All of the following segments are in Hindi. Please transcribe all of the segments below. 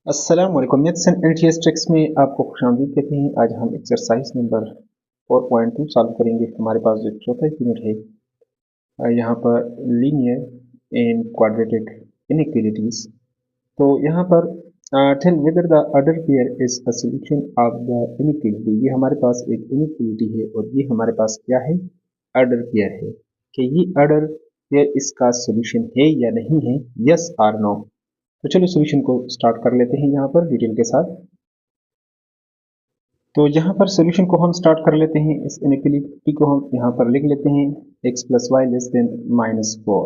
अस्सलाम वालेकुम। मैथ्स एंड एलटीएस ट्रिक्स में आपको खुशामदीद कहते हैं। आज हम एक्सरसाइज नंबर 4.2 सॉल्व करेंगे। हमारे पास जो चौथा यूनिट है यहाँ पर लीनियर एंड क्वाड्रेटिक इनइक्वालिटीज। तो यहाँ पर tell whether the order pair is a solution of the inequality. ये हमारे पास एक इनइक्वालिटी है और ये हमारे पास क्या है, ऑर्डर पेयर है। कि ये ऑर्डर पेयर इसका सॉल्यूशन है या नहीं है, यस और नो। तो चलो सॉल्यूशन को स्टार्ट कर लेते हैं यहाँ पर डिटेल के साथ। तो यहाँ पर सॉल्यूशन को हम स्टार्ट कर लेते हैं। इस इनइक्वालिटी को हम यहाँ पर लिख लेते हैं x plus y less than -4।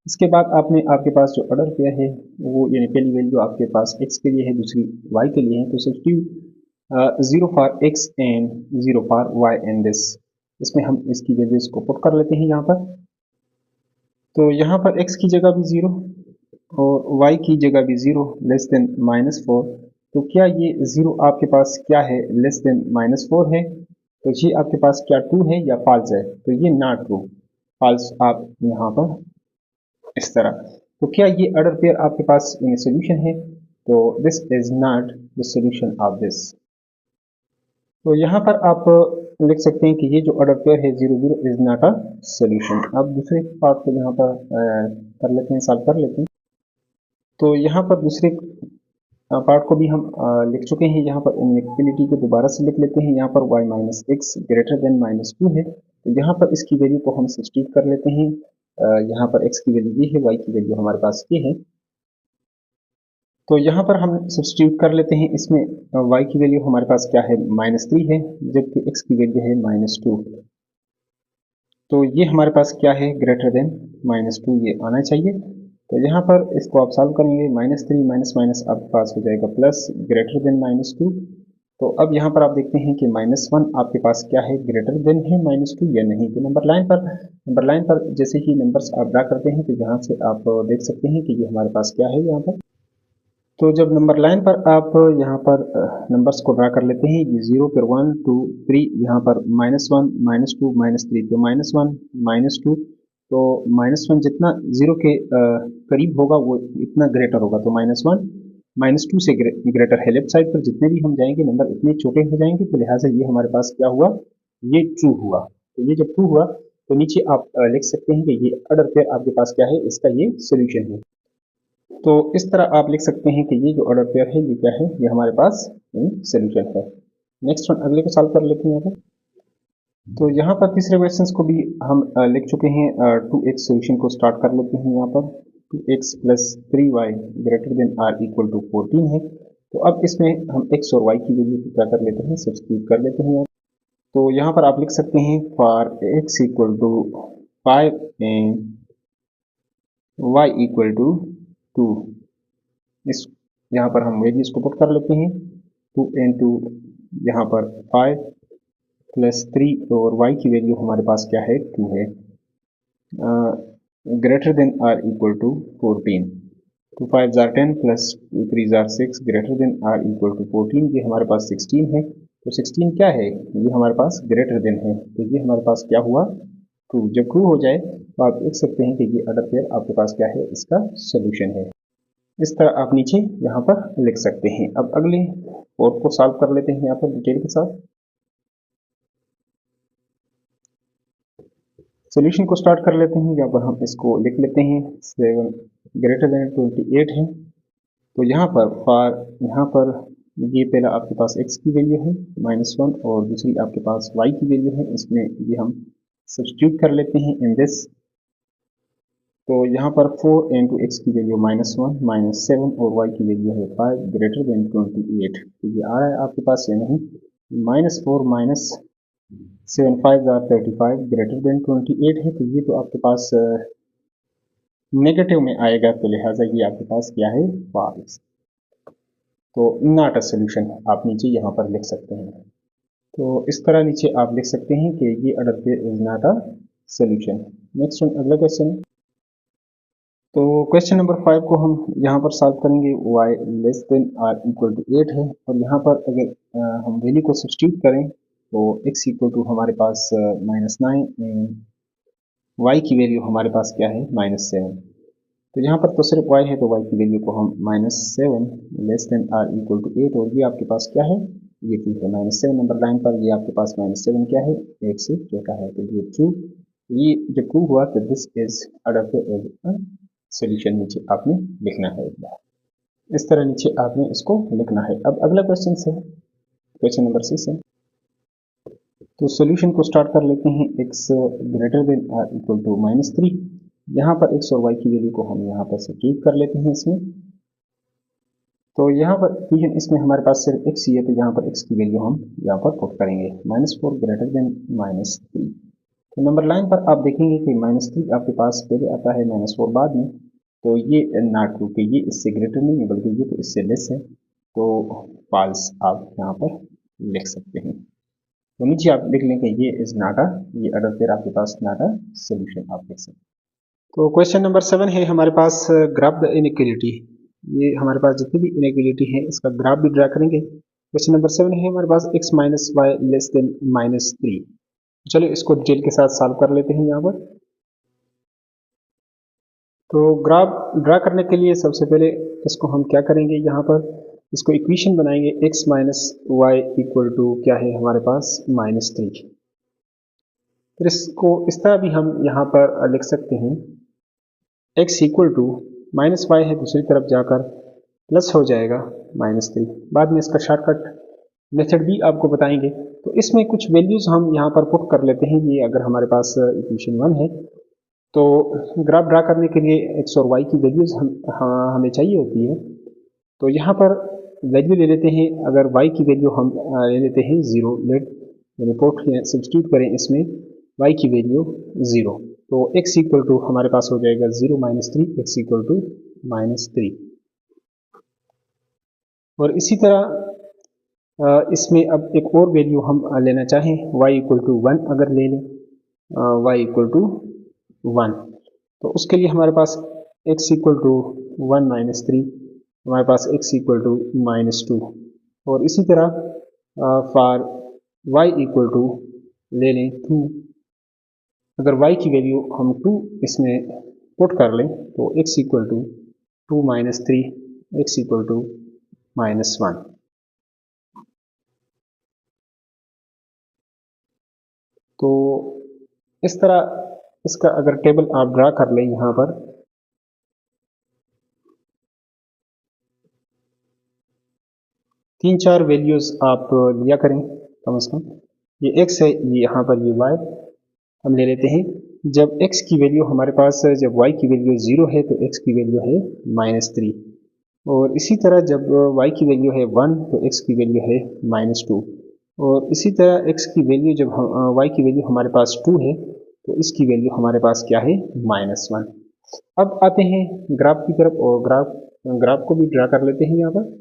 इसके बाद आपके पास जो ऑर्डर पेयर है वो यानी पहली वैल्यू आपके पास x के लिए है, दूसरी y के लिए है। तो substitute 0 for x and 0 for y and this. इसमें हम इसकी वैल्यूज को पुट कर लेते हैं यहाँ पर। तो यहाँ पर x की जगह भी 0 और y की जगह भी 0 लेस देन -4। तो क्या ये 0 आपके पास क्या है, लेस देन -4 है। तो ये आपके पास क्या ट्रू है या फॉल्स है। तो ये नॉट ट्रू, फॉल्स आप यहाँ पर इस तरह। तो क्या ये ऑर्डर पेयर आपके पास इन सोल्यूशन है। तो this is not the solution of this. तो यहाँ पर आप लिख सकते हैं कि ये जो ऑर्डर पेयर है 0 0 इज नॉट अ सोल्यूशन। अब दूसरे पार्ट को यहाँ पर कर लेते हैं, सॉल्व कर लेते हैं। तो यहाँ पर दूसरे पार्ट को भी हम लिख चुके हैं। यहाँ पर इनइक्वालिटी को दोबारा से लिख लेते हैं। यहाँ पर y minus x greater than -2 है। तो यहाँ पर इसकी वैल्यू को हम सब्स्टिट्यूट कर लेते हैं। यहाँ पर x की वैल्यू ये है, y की वैल्यू हमारे पास ये है। तो यहाँ पर हम सब्स्टिट्यूट कर लेते हैं। इसमें y की वैल्यू हमारे पास क्या है, -3 है, जबकि x की वैल्यू है -2। तो ये हमारे पास क्या है, ग्रेटर देन -2 ये आना चाहिए। तो यहाँ पर इसको आप सॉल्व करेंगे, -3 माइनस माइनस आपके पास हो जाएगा प्लस, ग्रेटर देन -2। तो अब यहाँ पर आप देखते हैं कि -1 आपके पास क्या है, ग्रेटर देन है -2 या नहीं। तो नंबर लाइन पर जैसे ही नंबर्स आप ड्रा करते हैं तो यहाँ से आप देख सकते हैं कि ये हमारे पास क्या है यहाँ पर। तो जब नंबर लाइन पर आप यहाँ पर नंबर्स को ड्रा कर लेते हैं, ये 0 फिर 1 2 3, यहाँ पर -1 -2 -3, तो -1 -2। तो -1 जितना 0 के करीब होगा वो इतना ग्रेटर होगा। तो -1 -2 से ग्रेटर है। लेफ्ट साइड पर जितने भी हम जाएंगे नंबर इतने छोटे हो जाएंगे। तो लिहाजा ये हमारे पास क्या हुआ, ये ट्रू हुआ। तो ये जब ट्रू हुआ तो नीचे आप लिख सकते हैं कि ये ऑर्डर पेयर आपके पास क्या है, इसका ये सोल्यूशन है। तो इस तरह आप लिख सकते हैं कि ये जो ऑर्डर पेयर है ये क्या है, ये हमारे पास सोल्यूशन है। नेक्स्ट वन अगले को सॉल्व कर लेते हैं यहाँ पर। तो यहाँ पर तीसरे क्वेश्चंस को भी हम लिख चुके हैं। 2x सोल्यूशन को स्टार्ट कर लेते हैं। यहाँ पर 2x plus 3y greater than or equal to 14 है। तो अब इसमें हम x और y की वैल्यू क्या कर लेते हैं, सब्स्टिट्यूट कर लेते हैं। तो यहाँ पर आप लिख सकते हैं for x equal to 5 and y equal to 2। इस यहाँ पर हम वैल्यूज को पुट कर लेते हैं। 2 इंटू यहाँ पर 5 प्लस 3 और y की वैल्यू हमारे पास क्या है, 2 है, greater than or equal to 14। 2 5 जार 10 प्लस 2 3 जार 6 greater than or equal to 14। ये हमारे पास 16 है। तो 16 क्या है, ये हमारे पास ग्रेटर देन है। तो ये हमारे पास क्या हुआ, ट्रू। जब ट्रू हो जाए तो आप देख सकते हैं कि ये ऑर्डर पेयर आपके पास क्या है, इसका सोल्यूशन है। इस तरह आप नीचे यहाँ पर लिख सकते हैं। अब अगले कोड को सॉल्व कर लेते हैं यहाँ पर डिटेल के साथ। सॉल्यूशन को स्टार्ट कर लेते हैं। यहाँ पर हम इसको लिख लेते हैं 7 ग्रेटर देन 28 है। तो यहाँ पर ये पहला आपके पास x की वैल्यू है -1 और दूसरी आपके पास y की वैल्यू है। इसमें ये हम सब्स्टिट्यूट कर लेते हैं इन दिस। तो यहाँ पर 4 इंटू एक्स की वैल्यू -1 -7 और y की वैल्यू है 5 ग्रेटर देन 28। तो ये आ रहा है आपके पास या नहीं, -4 -7 5 आर 35 ग्रेटर देन 28 है। तो ये तो आपके पास नेगेटिव में आएगा। तो लिहाजा ये आपके पास क्या है, फॉल्स। तो नॉट अ सोल्यूशन आप नीचे यहाँ पर लिख सकते हैं। तो इस तरह नीचे आप लिख सकते हैं कि ये order pair is not a solution. Next अगला क्वेश्चन। तो क्वेश्चन नंबर 5 को हम यहाँ पर सॉल्व करेंगे। y less than or equal to 8 है और यहाँ पर अगर हम वैल्यू को सब्स्टिट्यूट करें तो x इक्वल टू हमारे पास -9 एंड y की वैल्यू हमारे पास क्या है, -7। तो यहाँ पर तो सिर्फ y है, तो y की वैल्यू को हम -7 less than or equal to 8, और ये आपके पास क्या है, ये ट्रू है। -7 नंबर लाइन पर ये आपके पास -7 क्या है, 8 से छोटा है, तो ये ट्रू। ये जब ट्रू हुआ तो this is adopted as a solution, नीचे आपने लिखना है एक बार इस तरह, नीचे आपने इसको लिखना है। अब अगला क्वेश्चन है, क्वेश्चन नंबर 6 है। तो सॉल्यूशन को स्टार्ट कर लेते हैं। x greater than or equal to -3। यहाँ पर x और y की वैल्यू को हम यहाँ पर सब्स्टिट्यूट कर लेते हैं इसमें। तो यहाँ पर इक्वेशन इसमें हमारे पास सिर्फ x ही है, तो यहाँ पर x की वैल्यू हम यहाँ पर पुट करेंगे, -4 ग्रेटर देन -3। तो नंबर लाइन पर आप देखेंगे कि -3 आपके पास पहले आता है, -4 बाद में। तो ये नॉट ट्रू, कि ये इससे ग्रेटर नहीं है बल्कि ये तो इससे लेस है, तो फॉल्स आप यहाँ पर लिख सकते हैं। तो नीचे आप लिख लें कि ये इज नॉट अ, ये अडर फिर आपके पास नॉट अ सोल्यूशन आप लिख सकते हैं। तो क्वेश्चन नंबर 7 है हमारे पास, ग्राफ द इनइक्वालिटी। ये हमारे पास जितनी भी इनइक्वालिटी है इसका ग्राफ भी ड्रा करेंगे। क्वेश्चन नंबर 7 है हमारे पास, x minus y less than -3। चलिए इसको डिटेल के साथ सॉल्व कर लेते हैं यहाँ पर। तो ग्राफ ड्रा करने के लिए सबसे पहले इसको हम क्या करेंगे, यहाँ पर इसको इक्वेशन बनाएंगे, x minus y equal to क्या है हमारे पास, -3। फिर इसको इस तरह भी हम यहाँ पर लिख सकते हैं, x इक्वल टू -y है, दूसरी तरफ जाकर प्लस हो जाएगा -3। बाद में इसका शॉर्टकट मेथड भी आपको बताएंगे। तो इसमें कुछ वैल्यूज हम यहाँ पर पुट कर लेते हैं। ये अगर हमारे पास इक्वेशन 1 है, तो ग्राफ ड्रा करने के लिए x और y की वैल्यूज हमें चाहिए होती है। तो यहाँ पर वैल्यू ले लेते हैं, अगर y की वैल्यू हम ले लेते हैं 0, लेट रिपोर्ट सब्स्टिट्यूट करें इसमें y की वैल्यू 0, तो x इक्वल टू हमारे पास हो जाएगा 0 -3, x इक्वल टू -3। और इसी तरह इसमें अब एक और वैल्यू हम लेना चाहें, y इक्वल टू 1 अगर ले लें, y इक्वल टू 1, तो उसके लिए हमारे पास x इक्वल टू 1 -3, हमारे पास x इक्वल टू -2। और इसी तरह फॉर y इक्वल टू ले लें 2, अगर y की वैल्यू हम 2 इसमें पुट कर लें, तो x equal to 2 -3, x equal to -1। तो इस तरह इसका अगर टेबल आप ड्रा कर लें, यहाँ पर तीन चार वैल्यूज आप लिया करें कम से कम। ये x है, ये यहाँ पर ये y हम ले लेते हैं। जब x की वैल्यू हमारे पास, जब y की वैल्यू 0 है तो x की वैल्यू है -3, और इसी तरह जब y की वैल्यू है 1 तो x की वैल्यू है -2, और इसी तरह x की वैल्यू जब y की वैल्यू हमारे पास 2 है तो इसकी वैल्यू हमारे पास क्या है, -1। अब आते हैं ग्राफ की तरफ, और ग्राफ को भी ड्रा कर लेते हैं यहाँ पर।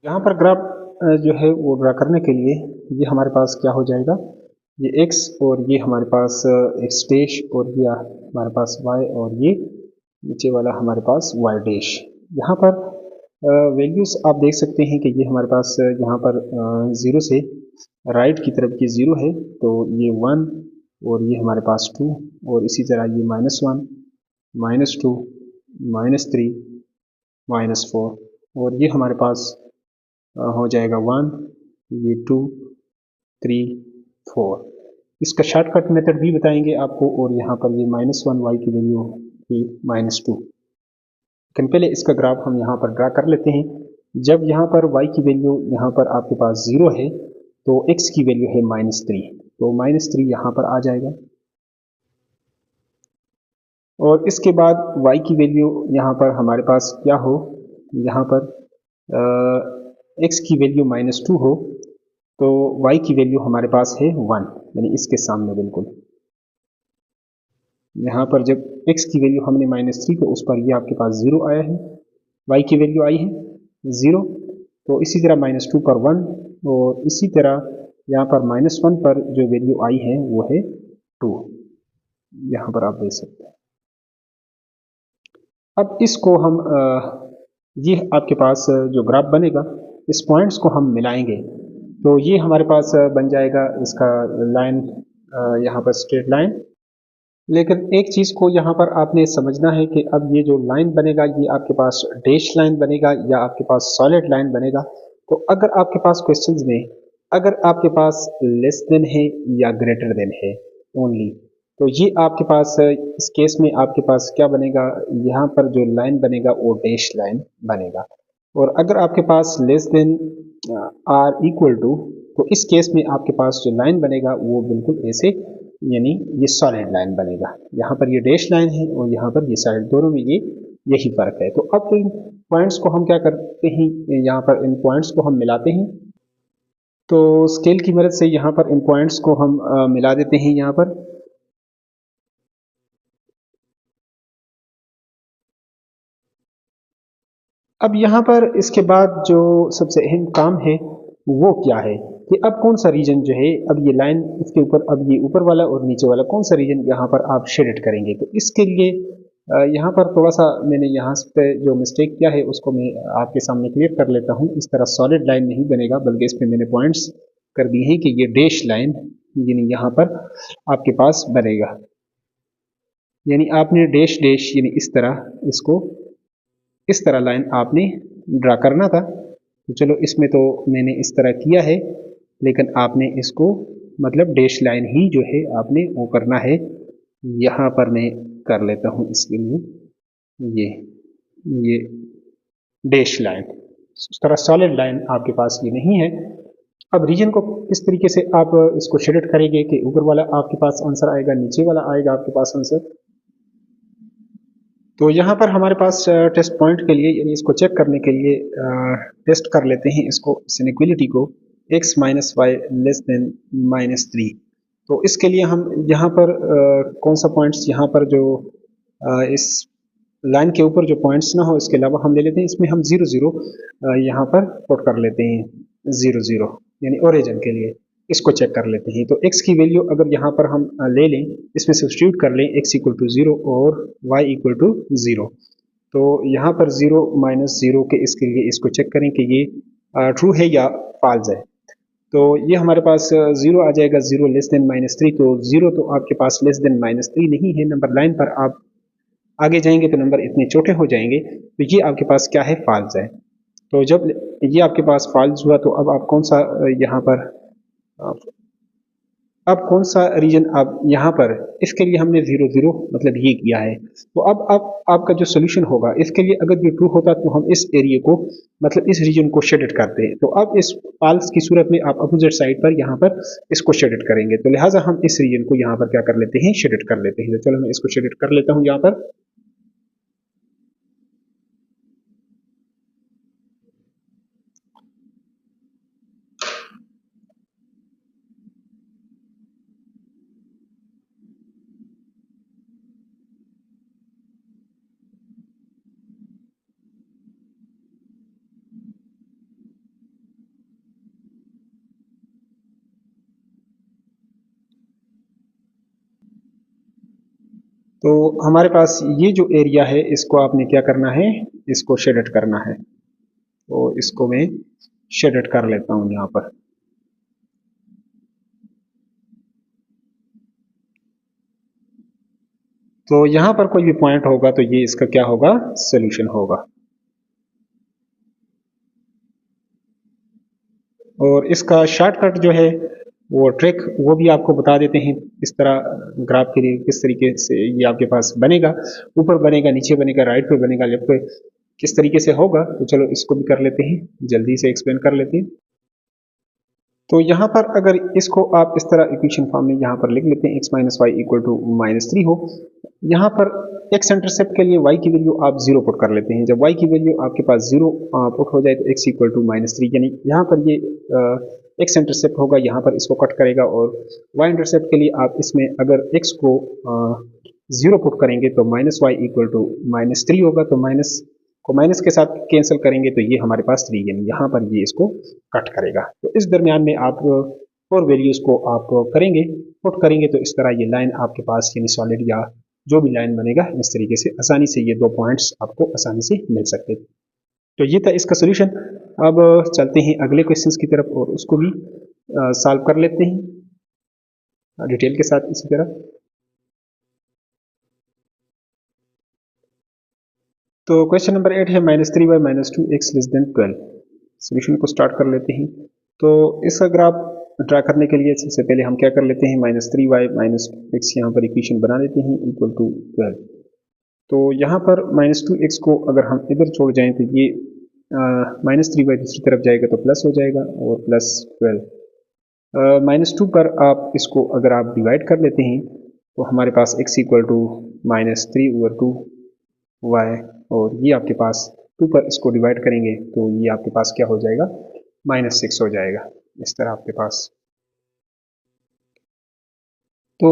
यहाँ पर ग्राफ जो है वो ड्रा करने के लिए ये हमारे पास क्या हो जाएगा, ये x और ये हमारे पास x डैश और ये हमारे पास y और ये नीचे वाला हमारे पास y डैश। यहाँ पर वैल्यूज आप देख सकते हैं कि ये हमारे पास यहाँ पर 0 से राइट की तरफ ये 0 है, तो ये 1 और ये हमारे पास 2 और इसी तरह ये -1 -2 -3 -4 और ये हमारे पास हो जाएगा 1, ये 2 3 4। इसका शॉर्टकट मेथड भी बताएंगे आपको, और यहाँ पर ये -1 y की वैल्यू थी -2। लेकिन पहले इसका ग्राफ हम यहाँ पर ड्रा कर लेते हैं। जब यहाँ पर y की वैल्यू यहाँ पर आपके पास 0 है तो x की वैल्यू है -3, तो -3 यहाँ पर आ जाएगा और इसके बाद y की वैल्यू यहाँ पर हमारे पास क्या हो, यहाँ पर x की वैल्यू -2 हो तो y की वैल्यू हमारे पास है 1, यानी इसके सामने बिल्कुल। यहाँ पर जब x की वैल्यू हमने -3 तो उस पर ये आपके पास 0 आया है, y की वैल्यू आई है 0, तो इसी तरह -2 पर 1 और इसी तरह यहाँ पर -1 पर जो वैल्यू आई है वो है 2, यहाँ पर आप देख सकते हैं। अब इसको हम ये आपके पास जो ग्राफ बनेगा इस पॉइंट्स को हम मिलाएंगे तो ये हमारे पास बन जाएगा इसका लाइन, यहाँ पर स्ट्रेट लाइन। लेकिन एक चीज़ को यहाँ पर आपने समझना है कि अब ये जो लाइन बनेगा ये आपके पास डैश लाइन बनेगा या आपके पास सॉलिड लाइन बनेगा। तो अगर आपके पास क्वेश्चंस में अगर आपके पास लेस देन है या ग्रेटर देन है ओनली, तो ये आपके पास इस केस में आपके पास क्या बनेगा, यहाँ पर जो लाइन बनेगा वो डैश लाइन बनेगा। और अगर आपके पास less than or equal to, तो इस केस में आपके पास जो लाइन बनेगा वो बिल्कुल ऐसे, यानी ये सॉलिड लाइन बनेगा। यहाँ पर ये डैश लाइन है और यहाँ पर ये सॉलिड, दोनों में ये यही फर्क है। तो अब इन पॉइंट्स को हम क्या करते हैं, यहाँ पर इन पॉइंट्स को हम मिलाते हैं। तो स्केल की मदद से यहाँ पर इन पॉइंट्स को हम मिला देते हैं यहाँ पर। अब यहाँ पर इसके बाद जो सबसे अहम काम है वो क्या है कि अब कौन सा रीजन जो है, अब ये लाइन इसके ऊपर, अब ये ऊपर वाला और नीचे वाला कौन सा रीजन यहाँ पर आप शेडेड करेंगे। तो इसके लिए यहाँ पर थोड़ा सा मैंने यहाँ पे जो मिस्टेक किया है उसको मैं आपके सामने क्लियर कर लेता हूँ। इस तरह सॉलिड लाइन नहीं बनेगा, बल्कि इस पर मैंने पॉइंट्स कर दिए हैं कि ये डैश लाइन यानी यहाँ पर आपके पास बनेगा, यानी आपने डैश डैश यानी इस तरह इसको इस तरह लाइन आपने ड्रा करना था। तो चलो इसमें तो मैंने इस तरह किया है, लेकिन आपने इसको मतलब डैश लाइन ही जो है आपने वो करना है। यहाँ पर मैं कर लेता हूँ इसके लिए ये डैश लाइन, उस तरह सॉलिड लाइन आपके पास ये नहीं है। अब रीजन को किस तरीके से आप इसको शेडेड करेंगे कि ऊपर वाला आपके पास आंसर आएगा, नीचे वाला आएगा आपके पास आंसर। तो यहाँ पर हमारे पास टेस्ट पॉइंट के लिए यानी इसको चेक करने के लिए टेस्ट कर लेते हैं इसको, इस इनइक्वालिटी को x minus y less than -3। तो इसके लिए हम यहाँ पर कौन सा पॉइंट्स यहाँ पर जो इस लाइन के ऊपर जो पॉइंट्स ना हो इसके अलावा हम ले लेते हैं, इसमें हम 0 0 यहाँ पर पुट कर लेते हैं, 0 0 यानी ओरिजिन के लिए इसको चेक कर लेते हैं। तो x की वैल्यू अगर यहाँ पर हम ले लें, इसमें सब्स्टिट्यूट कर लें x इक्वल टू 0 और y इक्वल टू 0, तो यहाँ पर 0 -0 के इसके लिए इसको चेक करें कि ये ट्रू है या फॉल्स है। तो ये हमारे पास 0 आ जाएगा, 0 लेस देन -3, तो 0 तो आपके पास लेस देन -3 नहीं है। नंबर लाइन पर आप आगे जाएंगे तो नंबर इतने छोटे हो जाएंगे, तो ये आपके पास क्या है, फॉल्स है। तो जब ये आपके पास फॉल्स हुआ तो अब आप कौन सा यहाँ पर अब कौन सा रीजन आप यहाँ पर, इसके लिए हमने 0 0 मतलब ये किया है। तो अब आपका जो सोल्यूशन होगा इसके लिए अगर ये ट्रू होता तो हम इस एरिया को मतलब इस रीजन को शेडेड करते हैं। तो अब इस फॉल्स की सूरत में आप अपोजिट साइड पर यहाँ पर इसको शेडेड करेंगे, तो लिहाजा हम इस रीजन को यहाँ पर क्या कर लेते हैं, शेडेड कर लेते हैं। तो चलो मैं इसको शेडेड कर लेता हूँ यहाँ पर। तो हमारे पास ये जो एरिया है इसको आपने क्या करना है, इसको शेडेड करना है। तो इसको मैं शेडेड कर लेता हूं यहाँ पर। तो यहाँ पर कोई भी पॉइंट होगा तो ये इसका क्या होगा, सोल्यूशन होगा। और इसका शॉर्टकट जो है वो ट्रिक वो भी आपको बता देते हैं इस तरह ग्राफ के लिए किस तरीके से ये आपके पास बनेगा, ऊपर बनेगा, नीचे बनेगा, राइट पे बनेगा, लेफ्ट पे, किस तरीके से होगा। तो चलो इसको भी कर लेते हैं, जल्दी से एक्सप्लेन कर लेते हैं। तो यहाँ पर अगर इसको आप इस तरह इक्वेशन फॉर्म में यहाँ पर लिख लेते हैं, x minus y equal to -3 हो। यहाँ पर x इंटरसेप्ट के लिए y की वैल्यू आप 0 पुट कर लेते हैं। जब y की वैल्यू आपके पास 0 पुट हो जाए तो x इक्वल टू -3, यानी यहाँ पर ये x इंटरसेप्ट होगा, यहाँ पर इसको कट करेगा। और y इंटरसेप्ट के लिए आप इसमें अगर x को 0 पुट करेंगे तो माइनस वाई इक्वल टू -3 होगा। तो माइनस को माइनस के साथ कैंसिल करेंगे तो ये हमारे पास 3, यानी यहाँ पर ये इसको कट करेगा। तो इस दरमियान में आप और वैल्यूज को आप करेंगे, पुट करेंगे तो इस तरह ये लाइन आपके पास यानी सॉलिड या जो भी लाइन बनेगा इस तरीके से आसानी से ये 2 पॉइंट्स आपको आसानी से मिल सकते हैं। तो ये था इसका सोल्यूशन। अब चलते हैं अगले क्वेश्चंस की तरफ और उसको भी सॉल्व कर लेते हैं डिटेल के साथ इसी तरह। तो क्वेश्चन नंबर 8 है -3 by -2x less than 12। Solution को स्टार्ट कर लेते हैं। तो इसका ग्राफ ड्रा करने के लिए सबसे पहले हम क्या कर लेते हैं, -3 बाई -2x यहाँ पर इक्वेशन बना देते हैं इक्वल टू 12। तो यहाँ पर -2x को अगर हम इधर छोड़ जाएं तो ये -3 बाई दूसरी तरफ जाएगा तो प्लस हो जाएगा और प्लस 12। -2 पर आप इसको अगर आप डिवाइड कर लेते हैं तो हमारे पास x इक्वल टू -3/2y, और ये आपके पास 2 पर इसको डिवाइड करेंगे तो ये आपके पास क्या हो जाएगा, -6 हो जाएगा इस तरह आपके पास। तो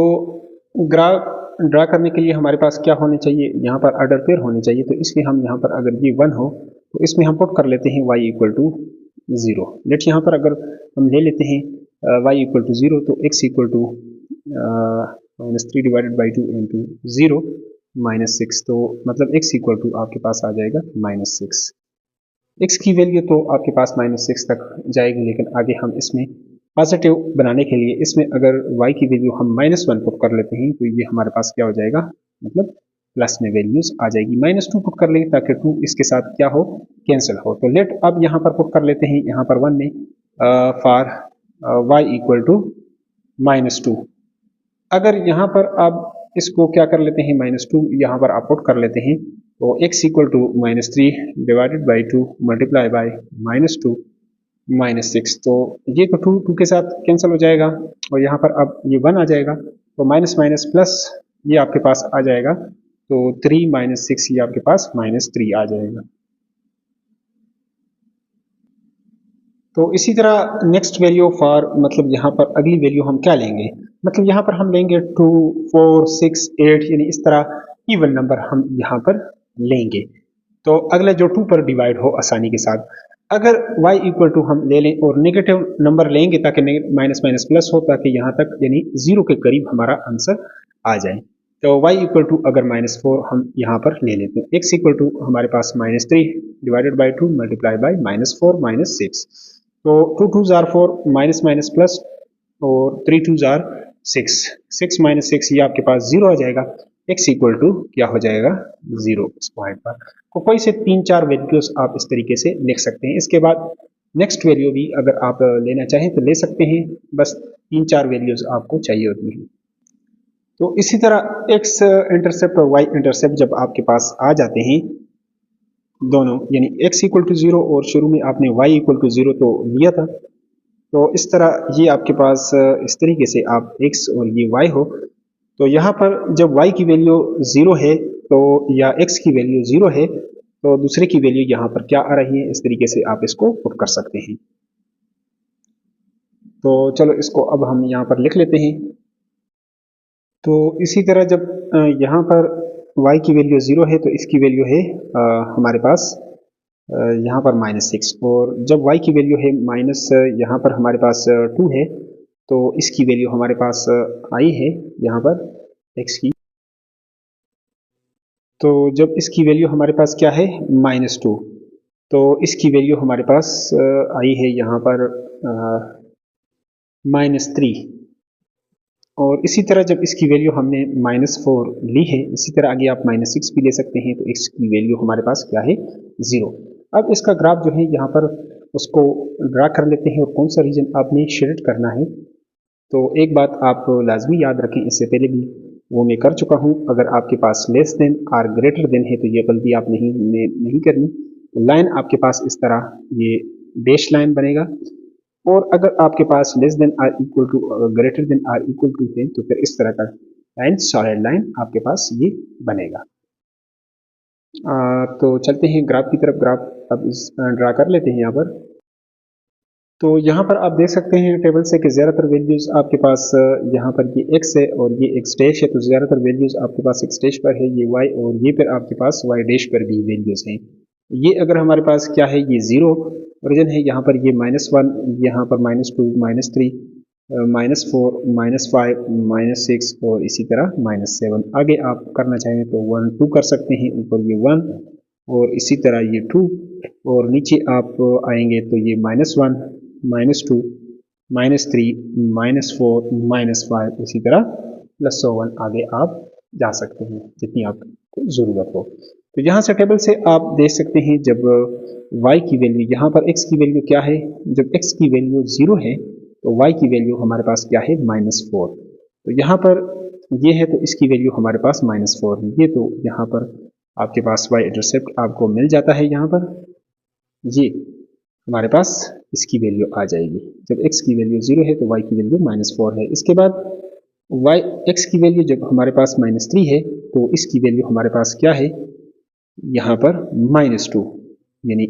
ग्राफ ड्रा करने के लिए हमारे पास क्या होने चाहिए, यहाँ पर ऑर्डर पेयर होने चाहिए। तो इसलिए हम यहाँ पर अगर ये 1 हो तो इसमें हम पुट कर लेते हैं y इक्वल टू 0। लेट यहाँ पर अगर हम ले लेते हैं y इक्वल टू 0 तो x equal to -3 divided by 2 into 0 -6। तो मतलब x इक्वल टू आपके पास आ जाएगा -6। x की वैल्यू तो आपके पास -6 तक जाएगी, लेकिन आगे हम इसमें पॉजिटिव बनाने के लिए इसमें अगर y की वैल्यू हम -1 पुट कर लेते हैं तो ये हमारे पास क्या हो जाएगा, मतलब प्लस में वैल्यूज आ जाएगी। -2 पुट कर लेंगे ताकि 2 इसके साथ क्या हो, कैंसिल हो। तो लेट अब यहाँ पर पुट कर लेते हैं, यहाँ पर 1 में फॉर y इक्वल टू -2। अगर यहाँ पर आप इसको क्या कर लेते हैं, -2 यहाँ पर आप पुट कर लेते हैं तो x equal to -3 divided by 2 multiply by -2 -6। तो ये तो 2 के साथ कैंसिल हो जाएगा और यहाँ पर अब ये 1 आ जाएगा तो माइनस माइनस प्लस ये आपके पास आ जाएगा। तो 3 - 6 ये आपके पास -3 आ जाएगा। तो इसी तरह नेक्स्ट वैल्यू फॉर, मतलब यहाँ पर अगली वैल्यू हम क्या लेंगे, मतलब यहाँ पर हम लेंगे 2, 4, 6, 8, यानी इस तरह इवन नंबर हम यहाँ पर लेंगे। तो अगला जो 2 पर डिवाइड हो आसानी के साथ। अगर y इक्वल टू हम ले लें और नेगेटिव नंबर लेंगे ताकि माइनस माइनस प्लस हो, ताकि यहाँ तक यानी 0 के करीब हमारा आंसर आ जाए। तो y इक्वल टू अगर -4 हम यहाँ पर ले लेते हैं, x इक्वल टू हमारे पास -3 डिवाइडेड बाई 2 मल्टीप्लाई बाई -4 - 6। तो 2 2s are 4, minus minus plus और 3 2s are 6, 6 - 6 ये आपके पास 0 आ जाएगा। x इक्वल टू क्या हो जाएगा, 0 इस पॉइंट पर। तो कोई से 3-4 वैल्यूज आप इस तरीके से लिख सकते हैं। इसके बाद नेक्स्ट वैल्यू भी अगर आप लेना चाहें तो ले सकते हैं, बस 3-4 वैल्यूज आपको चाहिए होती हैं। तो इसी तरह x इंटरसेप्ट और y इंटरसेप्ट जब आपके पास आ जाते हैं दोनों, यानी x इक्वल टू 0 और शुरू में आपने y इक्वल टू 0 तो लिया था, तो इस तरह ये आपके पास इस तरीके से आप x और ये y हो। तो यहाँ पर जब y की वैल्यू 0 है तो या x की वैल्यू 0 है तो दूसरे की वैल्यू यहाँ पर क्या आ रही है, इस तरीके से आप इसको पुट कर सकते हैं। तो चलो इसको अब हम यहाँ पर लिख लेते हैं। तो इसी तरह जब यहाँ पर y की वैल्यू 0 है तो इसकी वैल्यू है हमारे पास यहाँ पर -6, और जब y की वैल्यू है माइनस यहाँ पर हमारे पास 2 है तो इसकी वैल्यू हमारे पास आई है यहाँ पर x की तो जब इसकी वैल्यू हमारे पास क्या है -2, तो इसकी वैल्यू हमारे पास आई है यहाँ पर -3। और इसी तरह जब इसकी वैल्यू हमने -4 ली है, इसी तरह आगे आप -6 भी ले सकते हैं, तो इसकी वैल्यू हमारे पास क्या है 0। अब इसका ग्राफ जो है यहाँ पर उसको ड्रा कर लेते हैं और कौन सा रीजन आपने शेड करना है। तो एक बात आप लाजमी याद रखें, इससे पहले भी वो मैं कर चुका हूँ, अगर आपके पास लेस देन और ग्रेटर देन है तो ये गलती आप नहीं करनी। तो लाइन आपके पास इस तरह ये डैश लाइन बनेगा, और अगर आपके पास less than or equal to greater than or equal to है तो फिर इस तरह का लाइन सॉलिड लाइन आपके पास ये बनेगा। तो चलते हैं ग्राफ की तरफ। ग्राफ अब इस ड्रा कर लेते हैं यहाँ पर। तो यहाँ पर आप देख सकते हैं टेबल से कि ज़्यादातर वैल्यूज़ आपके पास यहाँ पर ये x है और ये x डैश है, तो ज़्यादातर वैल्यूज़ आपके पास x डैश पर है, ये y, और ये फिर आपके पास y डैश पर भी वैल्यूज़ हैं। ये अगर हमारे पास क्या है ये 0 ओरिजिन है, यहाँ पर ये -1, यहाँ पर -2, -3, -4, -5, -6 और इसी तरह -7। आगे आप करना चाहें तो 1, 2 कर सकते हैं, ऊपर ये 1 और इसी तरह ये 2, और नीचे आप आएंगे तो ये -1, -2, -3, -4, -5, इसी तरह +1 आगे आप जा सकते हैं जितनी आपको ज़रूरत हो। तो यहाँ से टेबल से आप देख सकते हैं जब y की वैल्यू, यहाँ पर x की वैल्यू क्या है, जब x की वैल्यू 0 है तो y की वैल्यू हमारे पास क्या है -4। तो यहाँ पर ये है तो इसकी वैल्यू हमारे पास -4 है, ये तो यहाँ पर आपके पास y इंटरसेप्ट आपको मिल जाता है। यहाँ पर ये हमारे पास इसकी वैल्यू आ जाएगी, जब x की वैल्यू 0 है तो y की वैल्यू -4 है। इसके बाद x की वैल्यू जब हमारे पास -3 है तो इसकी वैल्यू हमारे पास क्या है यहाँ पर -2, यानी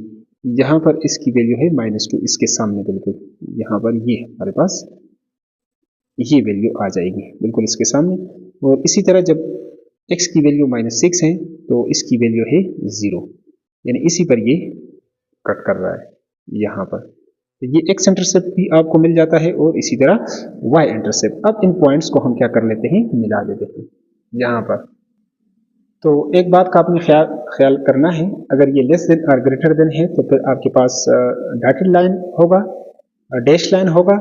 यहाँ पर इसकी वैल्यू है -2, इसके सामने बिल्कुल यहाँ पर ये हमारे पास ये वैल्यू आ जाएगी बिल्कुल इसके सामने। और इसी तरह जब x की वैल्यू -6 है तो इसकी वैल्यू है 0, यानी इसी पर ये कट कर रहा है यहाँ पर। तो ये x इंटरसेप्ट भी आपको मिल जाता है और इसी तरह y इंटरसेप्ट। अब इन पॉइंट्स को हम क्या कर लेते हैं, मिला देते हैं यहाँ पर। तो एक बात का आपने ख्याल करना है, अगर ये लेस देन और ग्रेटर देन है तो फिर आपके पास डॉटेड लाइन होगा, डैश लाइन होगा,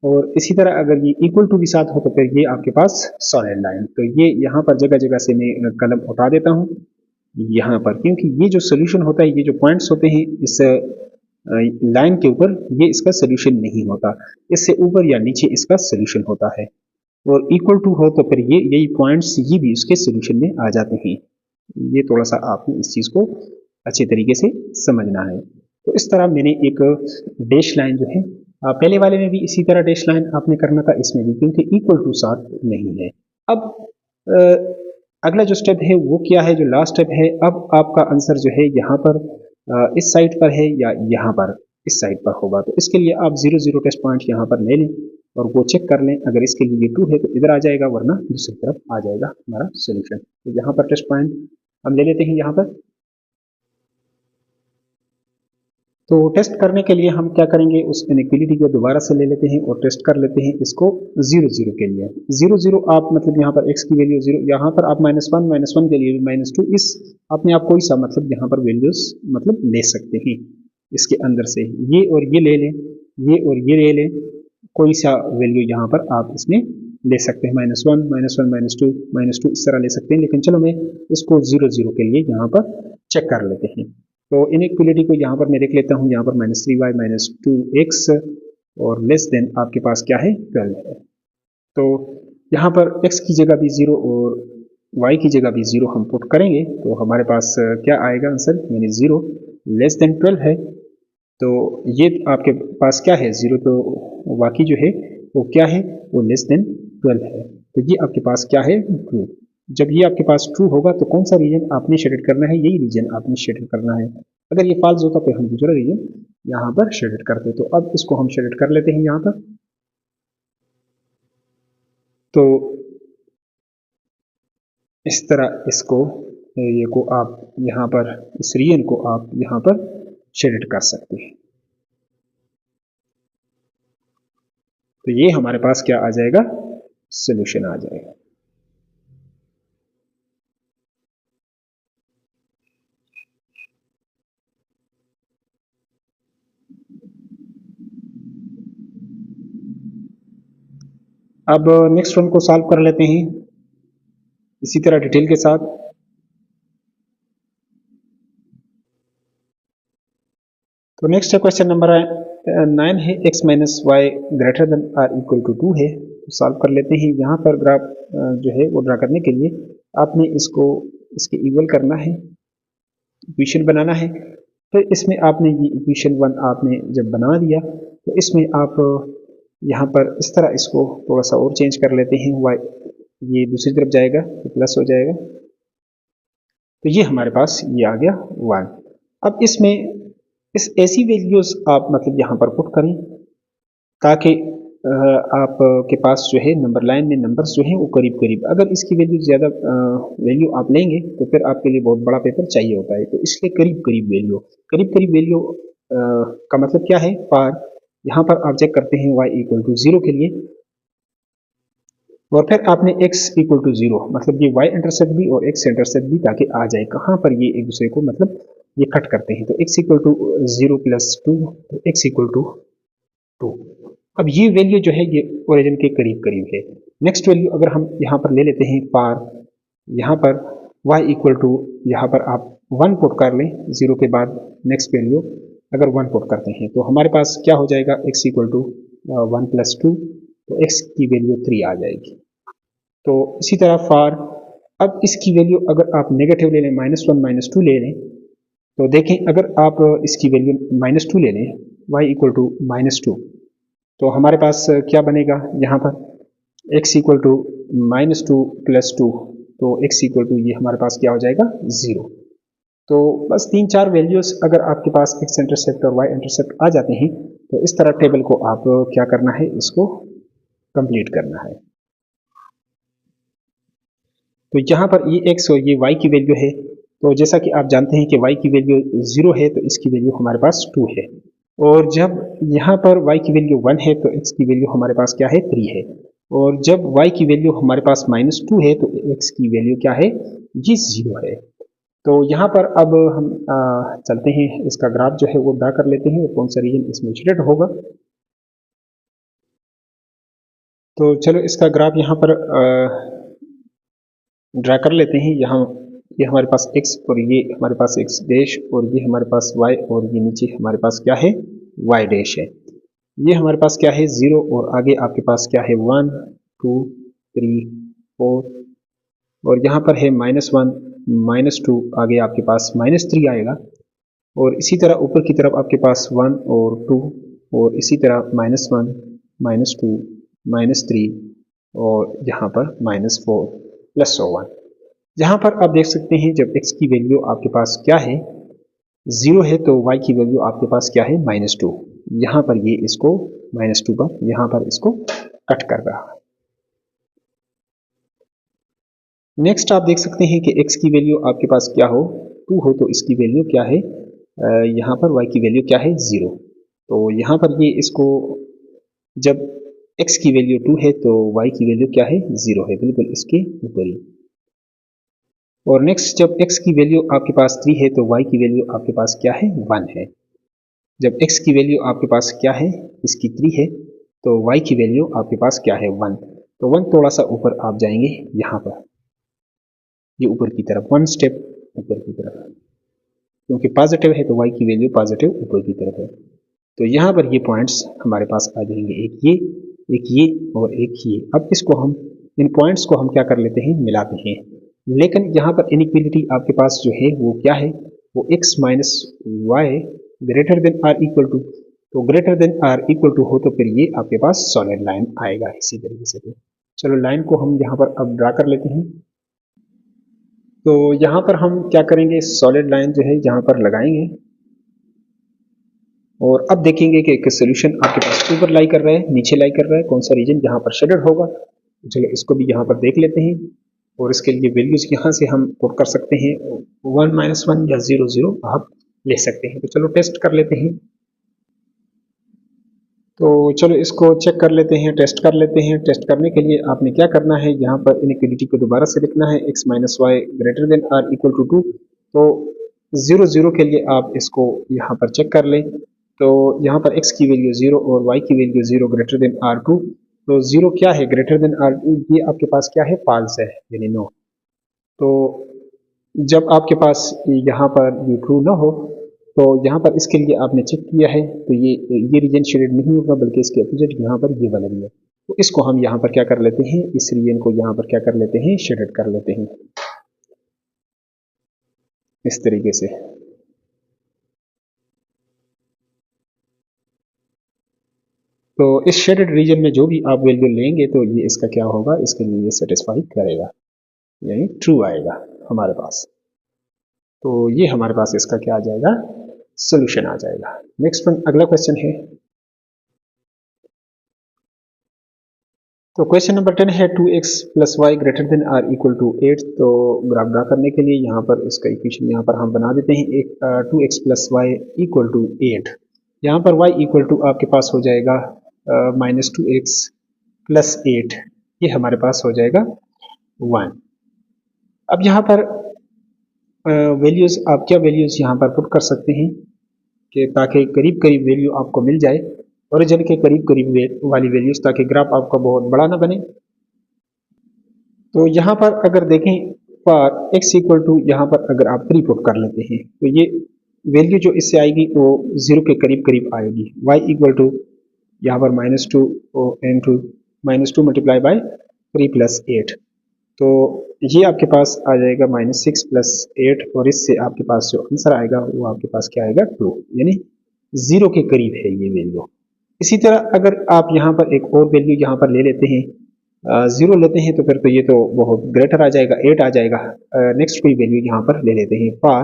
और इसी तरह अगर ये इक्वल टू के साथ हो तो फिर ये आपके पास सॉलिड लाइन। तो ये यहाँ पर जगह जगह से मैं कलम उठा देता हूँ यहाँ पर, क्योंकि ये जो सोल्यूशन होता है, ये जो पॉइंट्स होते हैं इस लाइन के ऊपर, ये इसका सोल्यूशन नहीं होता, इससे ऊपर या नीचे इसका सोल्यूशन होता है। और इक्वल टू हो तो फिर ये यही पॉइंट्स ये भी उसके सोल्यूशन में आ जाते हैं। ये थोड़ा सा आपने इस चीज़ को अच्छे तरीके से समझना है। तो इस तरह मैंने एक डैश लाइन जो है, पहले वाले में भी इसी तरह डैश लाइन आपने करना था, इसमें भी, क्योंकि इक्वल टू साथ नहीं है। अब अगला जो स्टेप है वो क्या है, जो लास्ट स्टेप है, अब आपका आंसर जो है यहाँ पर इस साइड पर है या यहाँ पर इस साइड पर होगा। तो इसके लिए आप 0, 0 टेस्ट पॉइंट यहाँ पर ले लें और वो चेक कर लें, अगर इसके लिए 2 है तो इधर आ जाएगा, वरना दूसरी तरफ आ जाएगा हमारा सोल्यूशन। तो यहाँ पर टेस्ट पॉइंट हम ले लेते हैं यहाँ पर। तो टेस्ट करने के लिए हम क्या करेंगे, उस इनइक्वालिटी को दोबारा से ले लेते हैं और टेस्ट कर लेते हैं इसको 0, 0 के लिए। 0, 0 आप मतलब यहाँ पर x की वैल्यू 0, यहाँ पर आप -1, -1 के लिए -2, इस अपने आप कोई सा मतलब यहाँ पर वैल्यूज मतलब ले सकते हैं इसके अंदर से, ये और ये ले लें, ये और ये ले लें, कोई सा वैल्यू यहाँ पर आप इसमें ले सकते हैं, -1, -1, -2 इस तरह ले सकते हैं। लेकिन चलो मैं इसको 0, 0 के लिए यहाँ पर चेक कर लेते हैं। तो इनइक्वालिटी को यहाँ पर मैं देख लेता हूँ, यहाँ पर -3y -2x और लेस देन आपके पास क्या है 12 है। तो यहाँ पर x की जगह भी 0 और y की जगह भी 0 हम पुट करेंगे तो हमारे पास क्या आएगा आंसर, यानी 0 लेस देन 12 है। तो ये आपके पास क्या है 0, तो बाकी जो है वो क्या है, वो लेस देन 12 है। तो ये आपके पास क्या है, ट्रू। जब ये आपके पास ट्रू होगा तो कौन सा रीजन आपने शेडेड करना है, यही रीजन आपने शेडेड करना है। अगर ये फॉल्स होता तो हम दूसरा रीजन यहाँ पर शेडेड करते। तो अब इसको हम शेडेड कर लेते हैं यहाँ पर। तो इस तरह इसको ये को आप यहाँ पर इस रीजन को आप यहाँ पर शेडेड कर सकते हैं। तो ये हमारे पास क्या आ जाएगा, सोल्यूशन आ जाएगा। अब नेक्स्ट वन को सॉल्व कर लेते हैं इसी तरह डिटेल के साथ। तो नेक्स्ट है क्वेश्चन नंबर 9 है x minus Y greater than or equal to 2 है। तो सॉल्व कर लेते हैं। यहाँ पर ग्राफ जो है वो ड्रा करने के लिए आपने इसको इसके इक्वल करना है, इक्वेशन बनाना है। फिर इसमें आपने ये इक्वेशन 1 आपने जब बना दिया तो इसमें आप यहाँ पर इस तरह इसको थोड़ा सा और चेंज कर लेते हैं। y ये दूसरी तरफ जाएगा तो प्लस हो जाएगा। तो ये हमारे पास ये आ गया 1। अब इसमें इस ऐसी वैल्यूज आप मतलब यहाँ पर पुट करें ताकि आपके पास जो है नंबर लाइन में नंबर्स जो हैं वो करीब करीब, अगर इसकी वैल्यू ज़्यादा वैल्यू आप लेंगे तो फिर आपके लिए बहुत बड़ा पेपर चाहिए होता है। तो इसलिए करीब करीब वैल्यू का मतलब क्या है, पार। यहाँ पर आप चेक करते हैं y इक्वल टू 0 के लिए और फिर आपने x इक्वल टू 0 मतलब ये y इंटरसेप्ट भी और x इंटरसेप्ट भी ताकि आ जाए कहाँ पर, ये एक दूसरे को मतलब ये कट करते हैं। तो x इक्वल टू 0 प्लस 2 तो x इक्वल टू 2। अब ये वैल्यू जो है ये ओरिजिन के करीब करीब है। नेक्स्ट वैल्यू अगर हम यहाँ पर ले लेते हैं पार, यहाँ पर y इक्वल टू यहाँ पर आप 1 पुट कर लें 0 के बाद, नेक्स्ट वैल्यू अगर 1 पुट करते हैं तो हमारे पास क्या हो जाएगा, x इक्वल टू 1 प्लस 2 तो x की वैल्यू 3 आ जाएगी। तो इसी तरह फार, अब इसकी वैल्यू अगर आप नेगेटिव ले लें -1 -2 ले लें तो देखें अगर आप इसकी वैल्यू -2 ले लें y इक्वल टू -2 तो हमारे पास क्या बनेगा, यहाँ पर x इक्वल टू -2 प्लस 2 तो x इक्वल टू ये हमारे पास क्या हो जाएगा 0। तो बस 3-4 वैल्यूज अगर आपके पास x इंटरसेप्ट और y इंटरसेप्ट आ जाते हैं तो इस तरह टेबल को आप क्या करना है, इसको कंप्लीट करना है। तो यहाँ पर ये x और ये y की वैल्यू है। तो जैसा कि आप जानते हैं कि y की वैल्यू 0 है तो इसकी वैल्यू हमारे पास 2 है, और जब यहाँ पर y की वैल्यू 1 है तो x की वैल्यू हमारे पास क्या है 3 है, और जब y की वैल्यू हमारे पास -2 है तो x की वैल्यू क्या है, ये 0 है। तो यहाँ पर अब हम चलते हैं, इसका ग्राफ जो है वो ड्रा कर लेते हैं, कौन सा रीजन इसमें शेडेड होगा। तो चलो इसका ग्राफ यहाँ पर ड्रा कर लेते हैं। यहाँ ये हमारे पास x और ये हमारे पास x डैश और ये हमारे पास y और ये नीचे हमारे पास क्या है y डैश है। ये हमारे पास क्या है 0 और आगे आपके पास क्या है 1 2 3 4 और यहाँ पर है -1 -2 आगे आपके पास -3 आएगा, और इसी तरह ऊपर की तरफ आपके पास 1 और 2 और इसी तरह -1 -2 -3 और यहाँ पर -4 प्लस 1। यहाँ पर आप देख सकते हैं जब x की वैल्यू आपके पास क्या है 0 है तो y की वैल्यू आपके पास क्या है -2। यहाँ पर ये इसको -2 पर यहाँ पर इसको कट कर रहा है। नेक्स्ट आप देख सकते हैं कि x की वैल्यू आपके पास क्या हो 2 हो तो इसकी वैल्यू क्या है, यहाँ पर y की वैल्यू क्या है 0। तो यहाँ पर ये इसको जब x की वैल्यू 2 है तो y की वैल्यू क्या है 0 है, बिल्कुल इसके ऊपर ही। और नेक्स्ट जब x की वैल्यू आपके पास 3 है तो y की वैल्यू आपके पास क्या है 1 है। जब x की वैल्यू आपके पास क्या है इसकी 3 है तो y की वैल्यू आपके पास क्या है 1। तो 1 थोड़ा सा ऊपर आप जाएंगे, यहाँ पर ये ऊपर की तरफ 1 स्टेप ऊपर की तरफ, क्योंकि पॉजिटिव है तो y की वैल्यू पॉजिटिव ऊपर की तरफ है। तो यहाँ पर ये पॉइंट्स हमारे पास आ जाएंगे, एक ये और एक ये। अब इसको हम इन पॉइंट्स को हम क्या कर लेते हैं, मिलाते हैं। लेकिन यहाँ पर इनइक्वालिटी आपके पास जो है वो क्या है, वो x minus Y greater than or equal to, तो greater than or equal to हो तो फिर ये आपके पास सॉलिड लाइन आएगा इसी तरीके से। तो चलो लाइन को हम यहाँ पर अब ड्रा कर लेते हैं। तो यहाँ पर हम क्या करेंगे, सॉलिड लाइन जो है यहाँ पर लगाएंगे और अब देखेंगे कि सोल्यूशन आपके पास ऊपर लाई कर रहा है नीचे लाई कर रहा है, कौन सा रीजन यहाँ पर शेडेड होगा। चलो इसको भी यहाँ पर देख लेते हैं और इसके लिए वैल्यूज यहाँ से हम पुट कर सकते हैं 1 -1 या 0 0 आप ले सकते हैं। तो चलो टेस्ट कर लेते हैं। तो चलो इसको चेक कर लेते हैं, टेस्ट कर लेते हैं। टेस्ट करने के लिए आपने क्या करना है, यहाँ पर इनइक्वालिटी को दोबारा से लिखना है x minus Y greater than or equal to 2। तो 0 0 के लिए आप इसको यहाँ पर चेक कर लें। तो यहाँ पर x की वैल्यू 0 और y की वैल्यू 0 ग्रेटर देन R2, तो 0 क्या है, ग्रेटर देन आर, ये आपके पास क्या है, फॉल्स है, यानी नो। तो जब आपके पास यहाँ पर ये ट्रू ना हो, तो यहाँ पर इसके लिए आपने चेक किया है, तो ये रीजन शेडेड नहीं होगा, बल्कि इसके अपोजिट यहाँ पर ये वाला रीजन। तो इसको हम यहाँ पर क्या कर लेते हैं, इस रीजन को यहाँ पर क्या कर लेते हैं, शेडेड कर लेते हैं इस तरीके से। तो इस शेडेड रीजन में जो भी आप वैल्यू लेंगे, तो ये इसका क्या होगा, इसके लिए ये सेटिस्फाई करेगा, यानी ट्रू आएगा हमारे पास। तो ये हमारे पास इसका क्या आ जाएगा, सोल्यूशन आ जाएगा। नेक्स्ट वन, अगला क्वेश्चन है। तो क्वेश्चन नंबर 10 है 2x plus Y greater than or equal to 8। तो ग्राफ ड्रा करने के लिए यहाँ पर इसका इक्वेशन यहाँ पर हम बना देते हैं, एक 2x plus Y equal to 8। यहाँ पर y इक्वल टू आपके पास हो जाएगा -2x प्लस 8, ये हमारे पास हो जाएगा 1। अब यहाँ पर वैल्यूज़ आप क्या वैल्यूज़ यहाँ पर पुट कर सकते हैं कि ताकि करीब करीब वैल्यू आपको मिल जाए, ओरिजिन के करीब करीब वाली वैल्यूज़, ताकि ग्राफ आपका बहुत बड़ा ना बने। तो यहाँ पर अगर देखें, फॉर x इक्वल टू, यहाँ पर अगर आप 3 पुट कर लेते हैं, तो ये वैल्यू जो इससे आएगी वो 0 के करीब करीब आएगी। y इक्वल टू यहाँ पर -2 मल्टीप्लाई बाई 3 प्लस 8, तो ये आपके पास आ जाएगा -6 प्लस 8, और इससे आपके पास जो आंसर आएगा वो आपके पास क्या आएगा, 2, यानी 0 के करीब है ये वैल्यू। इसी तरह अगर आप यहाँ पर एक और वैल्यू यहाँ पर ले लेते हैं, 0 लेते हैं, तो फिर तो ये तो बहुत ग्रेटर आ जाएगा, 8 आ जाएगा। नेक्स्ट कोई वैल्यू यहाँ पर ले लेते हैं, फॉर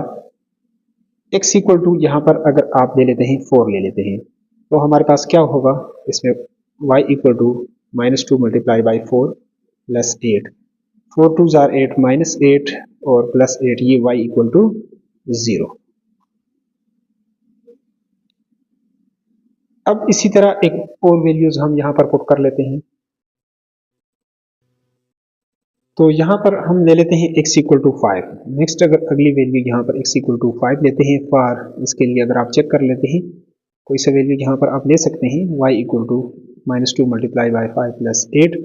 x इक्वल टू, यहाँ पर अगर आप ले लेते हैं 4 ले लेते हैं, तो हमारे पास क्या होगा इसमें, y equal to -2 multiply by 4 plus 8, 4 2 जार 8, -8 और प्लस 8, ये y इक्वल टू 0। अब इसी तरह एक और वैल्यूज हम यहाँ पर पुट कर लेते हैं। तो यहाँ पर हम ले लेते हैं x इक्वल टू 5। नेक्स्ट अगर अगली वैल्यू यहाँ पर x इक्वल टू 5 लेते हैं, फॉर इसके लिए अगर आप चेक कर लेते हैं, कोई सा वैल्यू यहाँ पर आप ले सकते हैं, y equal to -2 multiply by 5 plus 8,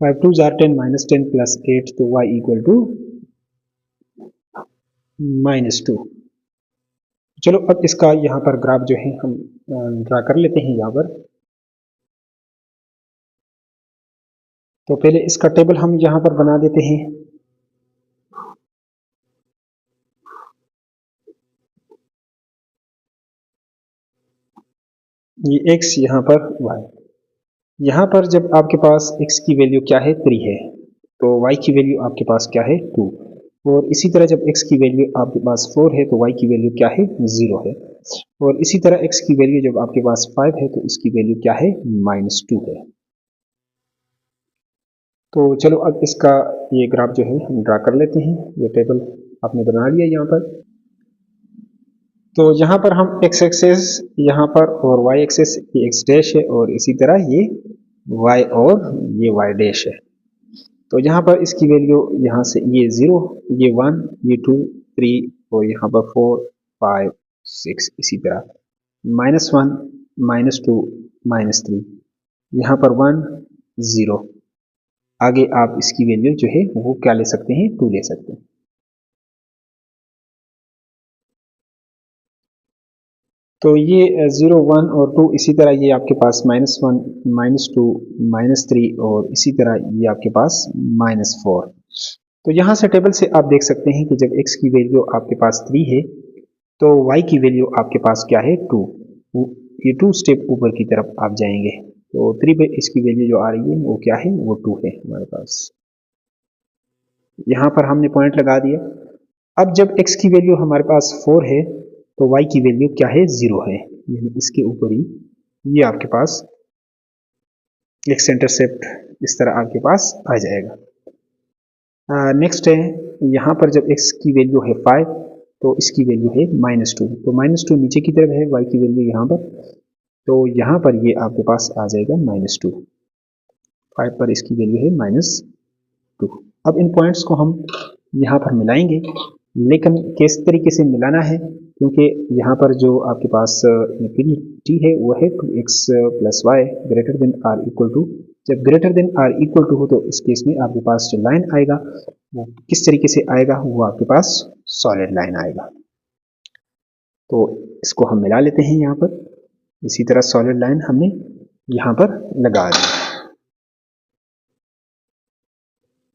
5 2 जार 10, -10 प्लस 8, तो y इक्वल टू -2। चलो अब इसका यहाँ पर ग्राफ जो है हम ड्रा कर लेते हैं यहाँ पर। तो पहले इसका टेबल हम यहाँ पर बना देते हैं। ये x, यहाँ पर y। यहाँ पर जब आपके पास x की वैल्यू क्या है, 3 है, तो y की वैल्यू आपके पास क्या है, 2। और इसी तरह जब x की वैल्यू आपके पास 4 है, तो y की वैल्यू क्या है, 0 है। और इसी तरह x की वैल्यू जब आपके पास 5 है, तो इसकी वैल्यू क्या है, -2 है। तो चलो अब इसका ये ग्राफ जो है हम ड्रा कर लेते हैं। ये टेबल आपने बना लिया यहाँ पर। तो यहाँ पर हम x एक्सेस यहाँ पर और y एक्सेस ये x डैश है, और इसी तरह ये y और ये y डैश है। तो यहाँ पर इसकी वैल्यू यहाँ से ये 0, ये 1, ये 2, 3 और यहाँ पर 4, 5, 6, इसी तरह -1, -2, -3, यहाँ पर 1, 0। आगे आप इसकी वैल्यू जो है वो क्या ले सकते हैं, 2 ले सकते हैं। तो ये 0, 1 और 2, इसी तरह ये आपके पास -1, -2, -3 और इसी तरह ये आपके पास -4। तो यहाँ से टेबल से आप देख सकते हैं कि जब x की वैल्यू आपके पास 3 है, तो y की वैल्यू आपके पास क्या है, 2। ये 2 स्टेप ऊपर की तरफ आप जाएंगे, तो 3 पे इसकी वैल्यू जो आ रही है वो क्या है, वो 2 है हमारे पास। यहाँ पर हमने पॉइंट लगा दिया। अब जब x की वैल्यू हमारे पास 4 है, तो y की वैल्यू क्या है, 0 है, यानी इसके ऊपर ही ये आपके पास x इंटरसेप्ट इस तरह आपके पास आ जाएगा। नेक्स्ट है, यहाँ पर जब x की वैल्यू है 5, तो इसकी वैल्यू है -2, तो -2 नीचे की तरफ है, y की वैल्यू यहाँ पर, तो यहाँ पर ये आपके पास आ जाएगा -2। 5 पर इसकी वैल्यू है -2। अब इन पॉइंट्स को हम यहाँ पर मिलाएंगे, लेकिन किस तरीके से मिलाना है, क्योंकि यहाँ पर जो आपके पास इनफिनिटी है वो है 2x plus Y greater than or equal to जब greater than or equal to हो तो इस केस में आपके पास जो लाइन आएगा वो किस तरीके से आएगा, वो आपके पास सॉलिड लाइन आएगा। तो इसको हम मिला लेते हैं यहाँ पर, इसी तरह सॉलिड लाइन हमने यहाँ पर लगा दी।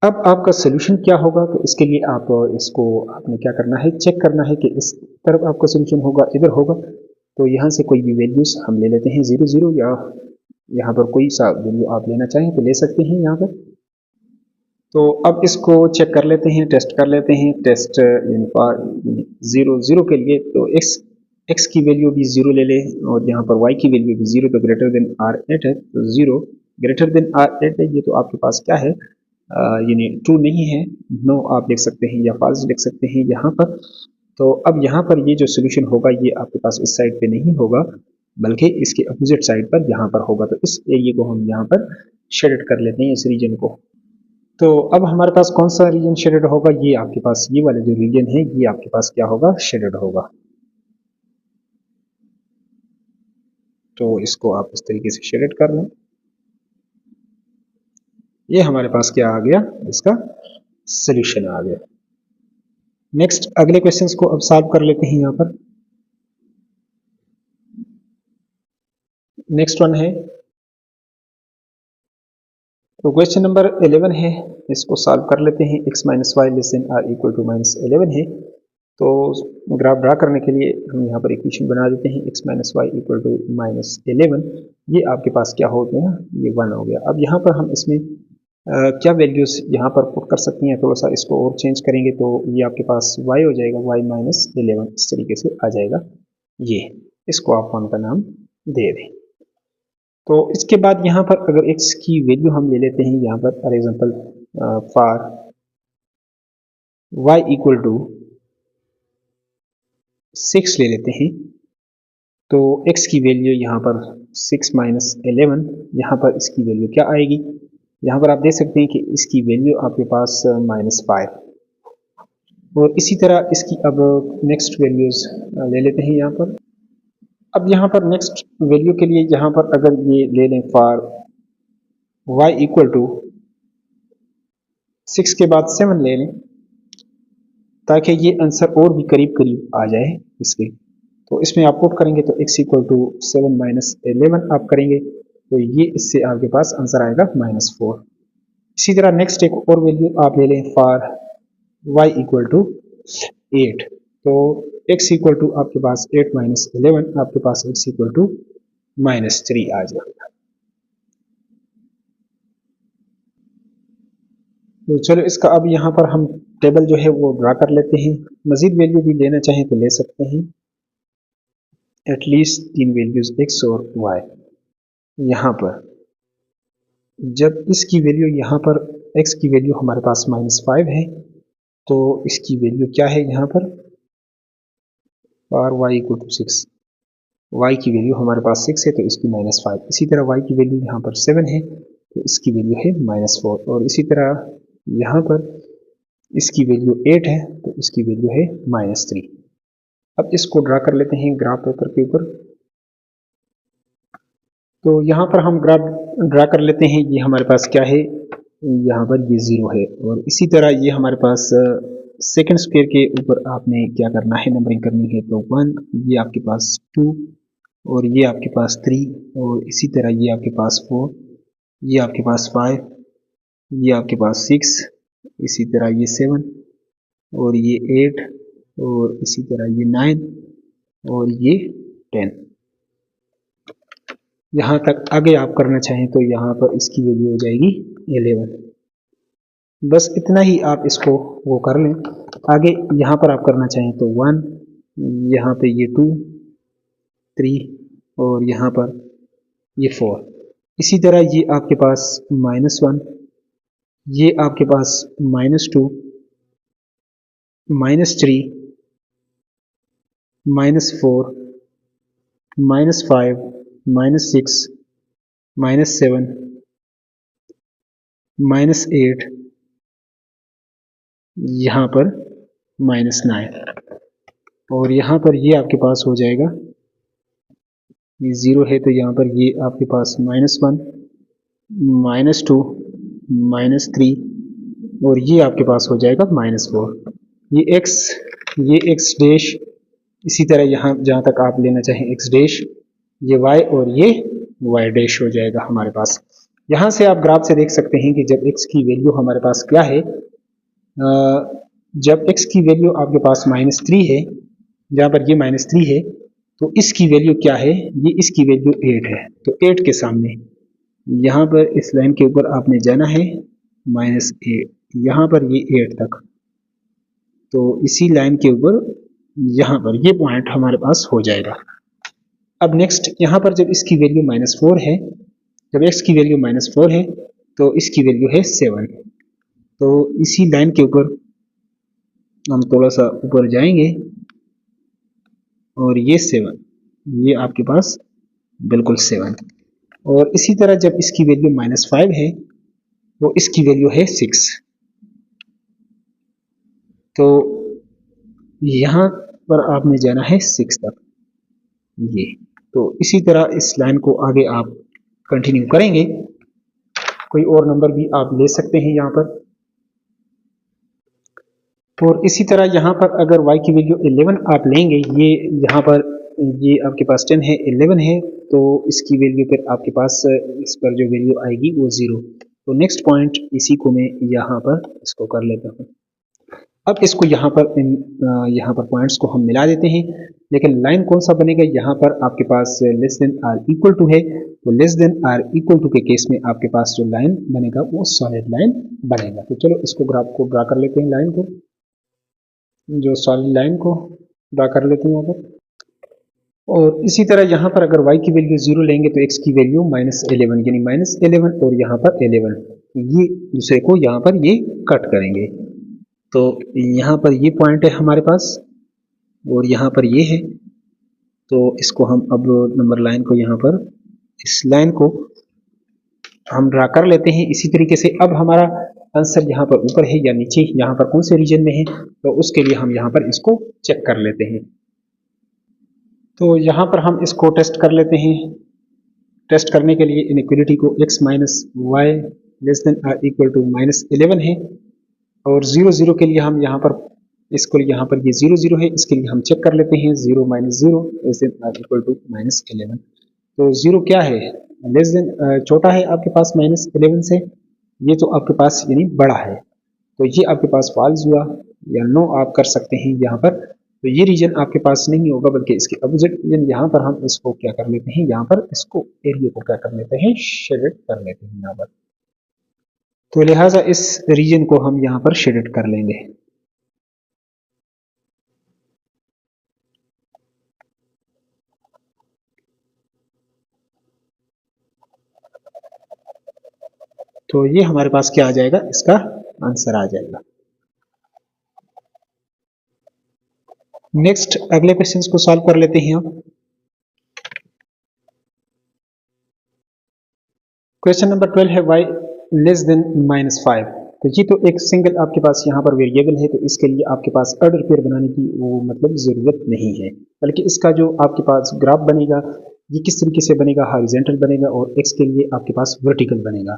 अब आपका सोल्यूशन क्या होगा, तो इसके लिए आप इसको आपने क्या करना है, चेक करना है कि इस तरफ आपका सोल्यूशन होगा, इधर होगा। तो यहाँ से कोई भी वैल्यूज हम ले लेते हैं 0 0, या यहाँ पर कोई सा वैल्यू आप लेना चाहें तो ले सकते हैं यहाँ पर। तो अब इसको चेक कर लेते हैं, टेस्ट कर लेते हैं। टेस्ट यानी 0 0 के लिए तो x की वैल्यू भी 0 ले लें और यहाँ पर y की वैल्यू भी 0, तो ग्रेटर देन आर 8 है, तो 0 ग्रेटर देन आर 8 है, ये तो आपके पास क्या है, यानी ट्रू नहीं है, नो आप लिख सकते हैं या फॉल्स लिख सकते हैं यहाँ पर। तो अब यहाँ पर ये जो सोल्यूशन होगा ये आपके पास इस साइड पे नहीं होगा, बल्कि इसके अपोजिट साइड पर यहाँ पर होगा। तो इस एरिया को हम यहाँ पर शेडेड कर लेते हैं, इस रीजन को। तो अब हमारे पास कौन सा रीजन शेडेड होगा, ये आपके पास ये वाला जो रीजन है ये आपके पास क्या होगा, शेडेड होगा। तो इसको आप इस तरीके से शेडेड कर लें। ये हमारे पास क्या आ गया, इसका सॉल्यूशन आ गया। नेक्स्ट अगले क्वेश्चंस को अब सॉल्व कर लेते हैं यहाँ पर। नेक्स्ट वन है, तो क्वेश्चन नंबर 11 है, इसको सॉल्व कर लेते हैं। x minus y less than or equal to -11 है। तो ग्राफ ड्रा करने के लिए हम यहाँ पर इक्वेशन बना देते हैं, x minus y equal to -11। ये आपके पास क्या हो गया, ये 1 हो गया। अब यहाँ पर हम इसमें क्या वैल्यूज यहाँ पर पुट कर सकते हैं, थोड़ा सा इसको और चेंज करेंगे तो ये आपके पास y हो जाएगा, y माइनस 11 इस तरीके से आ जाएगा। ये इसको आप 1 का नाम दे दें। तो इसके बाद यहाँ पर अगर x की वैल्यू हम ले लेते हैं यहाँ पर, for example for y equal to 6 ले लेते हैं, तो x की वैल्यू यहाँ पर 6 माइनस 11, यहाँ पर इसकी वैल्यू क्या आएगी, यहाँ पर आप देख सकते हैं कि इसकी वैल्यू आपके पास -5। और इसी तरह इसकी अब नेक्स्ट वैल्यूज ले लेते हैं यहाँ पर। अब यहाँ पर नेक्स्ट वैल्यू के लिए यहाँ पर अगर ये ले लें फॉर y इक्वल टू 6 के बाद 7 ले लें, ताकि ये आंसर और भी करीब करीब आ जाए इसके। तो इसमें आप पुट करेंगे तो x इक्वल टू 7 माइनस 11 आप करेंगे तो ये इससे आपके पास आंसर आएगा -4। इसी तरह नेक्स्ट एक और वैल्यू आप ले लें फॉर y इक्वल टू 8, तो x इक्वल टू आपके पास 8 माइनस 11, आपके पास x इक्वल टू -3 आ जाएगा। तो चलो इसका अब यहाँ पर हम टेबल जो है वो ड्रा कर लेते हैं। मजीद वैल्यू भी लेना चाहें तो ले सकते हैं, एटलीस्ट 3 वैल्यूज x और y। यहाँ पर जब इसकी वैल्यू यहाँ पर x की वैल्यू हमारे पास -5 है, तो इसकी वैल्यू क्या है यहाँ पर, और y इक्वल टू 6, y की वैल्यू हमारे पास 6 है तो इसकी -5। इसी तरह y की वैल्यू यहाँ पर 7 है तो इसकी वैल्यू है -4, और इसी तरह यहाँ पर इसकी वैल्यू 8 है तो इसकी वैल्यू है -3। अब इसको ड्रा कर लेते हैं ग्राफ पेपर के ऊपर। तो यहाँ पर हम ग्राफ ड्रा कर लेते हैं, ये हमारे पास क्या है, यहाँ पर ये 0 है, और इसी तरह ये हमारे पास सेकंड स्क्वायर के ऊपर आपने क्या करना है, नंबरिंग करनी है। तो 1, ये आपके पास 2, और ये आपके पास 3, और इसी तरह ये आपके पास 4, ये आपके पास 5, ये आपके पास 6, इसी तरह ये 7, और ये 8, और इसी तरह ये 9, और ये 10। यहाँ तक आगे आप करना चाहें तो यहाँ पर इसकी वैल्यू हो जाएगी 11। बस इतना ही आप इसको वो कर लें। आगे यहाँ पर आप करना चाहें तो 1, यहाँ पे ये 2, 3, और यहाँ पर ये 4। इसी तरह ये आपके पास -1, ये आपके पास -2, -3, -4, -5, -6, -7, -8, यहाँ पर -9, और यहाँ पर ये आपके पास हो जाएगा, ये 0 है तो यहाँ पर ये आपके पास -1, -2, -3 और ये आपके पास हो जाएगा -4। ये x डैश, इसी तरह यहाँ जहाँ तक आप लेना चाहें x डैश, ये y और ये y डैश हो जाएगा हमारे पास। यहाँ से आप ग्राफ से देख सकते हैं कि जब x की वैल्यू हमारे पास क्या है, जब x की वैल्यू आपके पास -3 है, जहाँ पर ये -3 है, तो इसकी वैल्यू क्या है, ये इसकी वैल्यू 8 है। तो 8 के सामने यहाँ पर इस लाइन के ऊपर आपने जाना है -8, यहाँ पर ये 8 तक, तो इसी लाइन के ऊपर यहाँ पर ये पॉइंट हमारे पास हो जाएगा। अब नेक्स्ट यहाँ पर जब इसकी वैल्यू -4 है, जब x की वैल्यू -4 है तो इसकी वैल्यू है 7। तो इसी लाइन के ऊपर हम थोड़ा सा ऊपर जाएंगे और ये 7, ये आपके पास बिल्कुल 7। और इसी तरह जब इसकी वैल्यू -5 है तो इसकी वैल्यू है 6। तो यहाँ पर आपने जाना है 6 तक, ये। तो इसी तरह इस लाइन को आगे आप कंटिन्यू करेंगे, कोई और नंबर भी आप ले सकते हैं यहाँ पर। और इसी तरह यहाँ पर अगर y की वैल्यू 11 आप लेंगे, ये यहाँ पर ये आपके पास 10 है, 11 है, तो इसकी वैल्यू फिर आपके पास इस पर जो वैल्यू आएगी वो 0। तो नेक्स्ट पॉइंट इसी को मैं यहाँ पर इसको कर लेता हूँ। अब इसको यहाँ पर पॉइंट्स को हम मिला देते हैं, लेकिन लाइन कौन सा बनेगा, यहाँ पर आपके पास less than or equal to है, तो less than or equal to के केस में आपके पास जो लाइन बनेगा वो सॉलिड लाइन बनेगा। तो चलो इसको ग्राफ को ड्रा कर लेते हैं, लाइन को, जो सॉलिड लाइन को ड्रा कर लेते हैं यहाँ पर। और इसी तरह यहाँ पर अगर y की वैल्यू 0 लेंगे तो x की वैल्यू -11, यानी -11 और यहाँ पर 11, ये दूसरे को यहाँ पर ये कट करेंगे। तो यहाँ पर ये पॉइंट है हमारे पास और यहाँ पर ये है। तो इसको हम अब नंबर लाइन को यहाँ पर, इस लाइन को हम ड्रा कर लेते हैं इसी तरीके से। अब हमारा आंसर यहाँ पर ऊपर है या नीचे, यहाँ पर कौन से रीजन में है, तो उसके लिए हम यहाँ पर इसको चेक कर लेते हैं। तो यहाँ पर हम इसको टेस्ट कर लेते हैं। टेस्ट करने के लिए इनइक्वालिटी को x minus y less than or equal to -11 है, और 0 0 के लिए हम यहाँ पर इसको, यहाँ पर ये 0 0 है, इसके लिए हम चेक कर लेते हैं 0 - 0 less than or equal to -11। तो 0 क्या है, लेस देन, छोटा है आपके पास -11 से, ये तो आपके पास यानी बड़ा है, तो ये आपके पास फॉल्स हुआ या नो आप कर सकते हैं यहाँ पर। तो ये रीजन आपके पास नहीं होगा, बल्कि इसके अपोजिट रीजन। यहाँ पर हम इसको क्या कर लेते हैं, यहाँ पर इसको एरिया को क्या कर लेते हैं, शेडेड कर लेते हैं यहाँ पर। तो लिहाजा इस रीजन को हम यहाँ पर शेडेड कर लेंगे। तो ये हमारे पास क्या आ जाएगा, इसका आंसर आ जाएगा। नेक्स्ट अगले क्वेश्चंस को सॉल्व कर लेते हैं हम। क्वेश्चन नंबर 12 है y लेस देन -5। तो ये तो एक सिंगल आपके पास यहाँ पर वेरिएबल है, तो इसके लिए आपके पास ऑर्डर पेयर बनाने की वो मतलब ज़रूरत नहीं है, बल्कि इसका जो आपके पास ग्राफ बनेगा ये किस तरीके से बनेगा, हॉरिजॉन्टल बनेगा, और x के लिए आपके पास वर्टिकल बनेगा,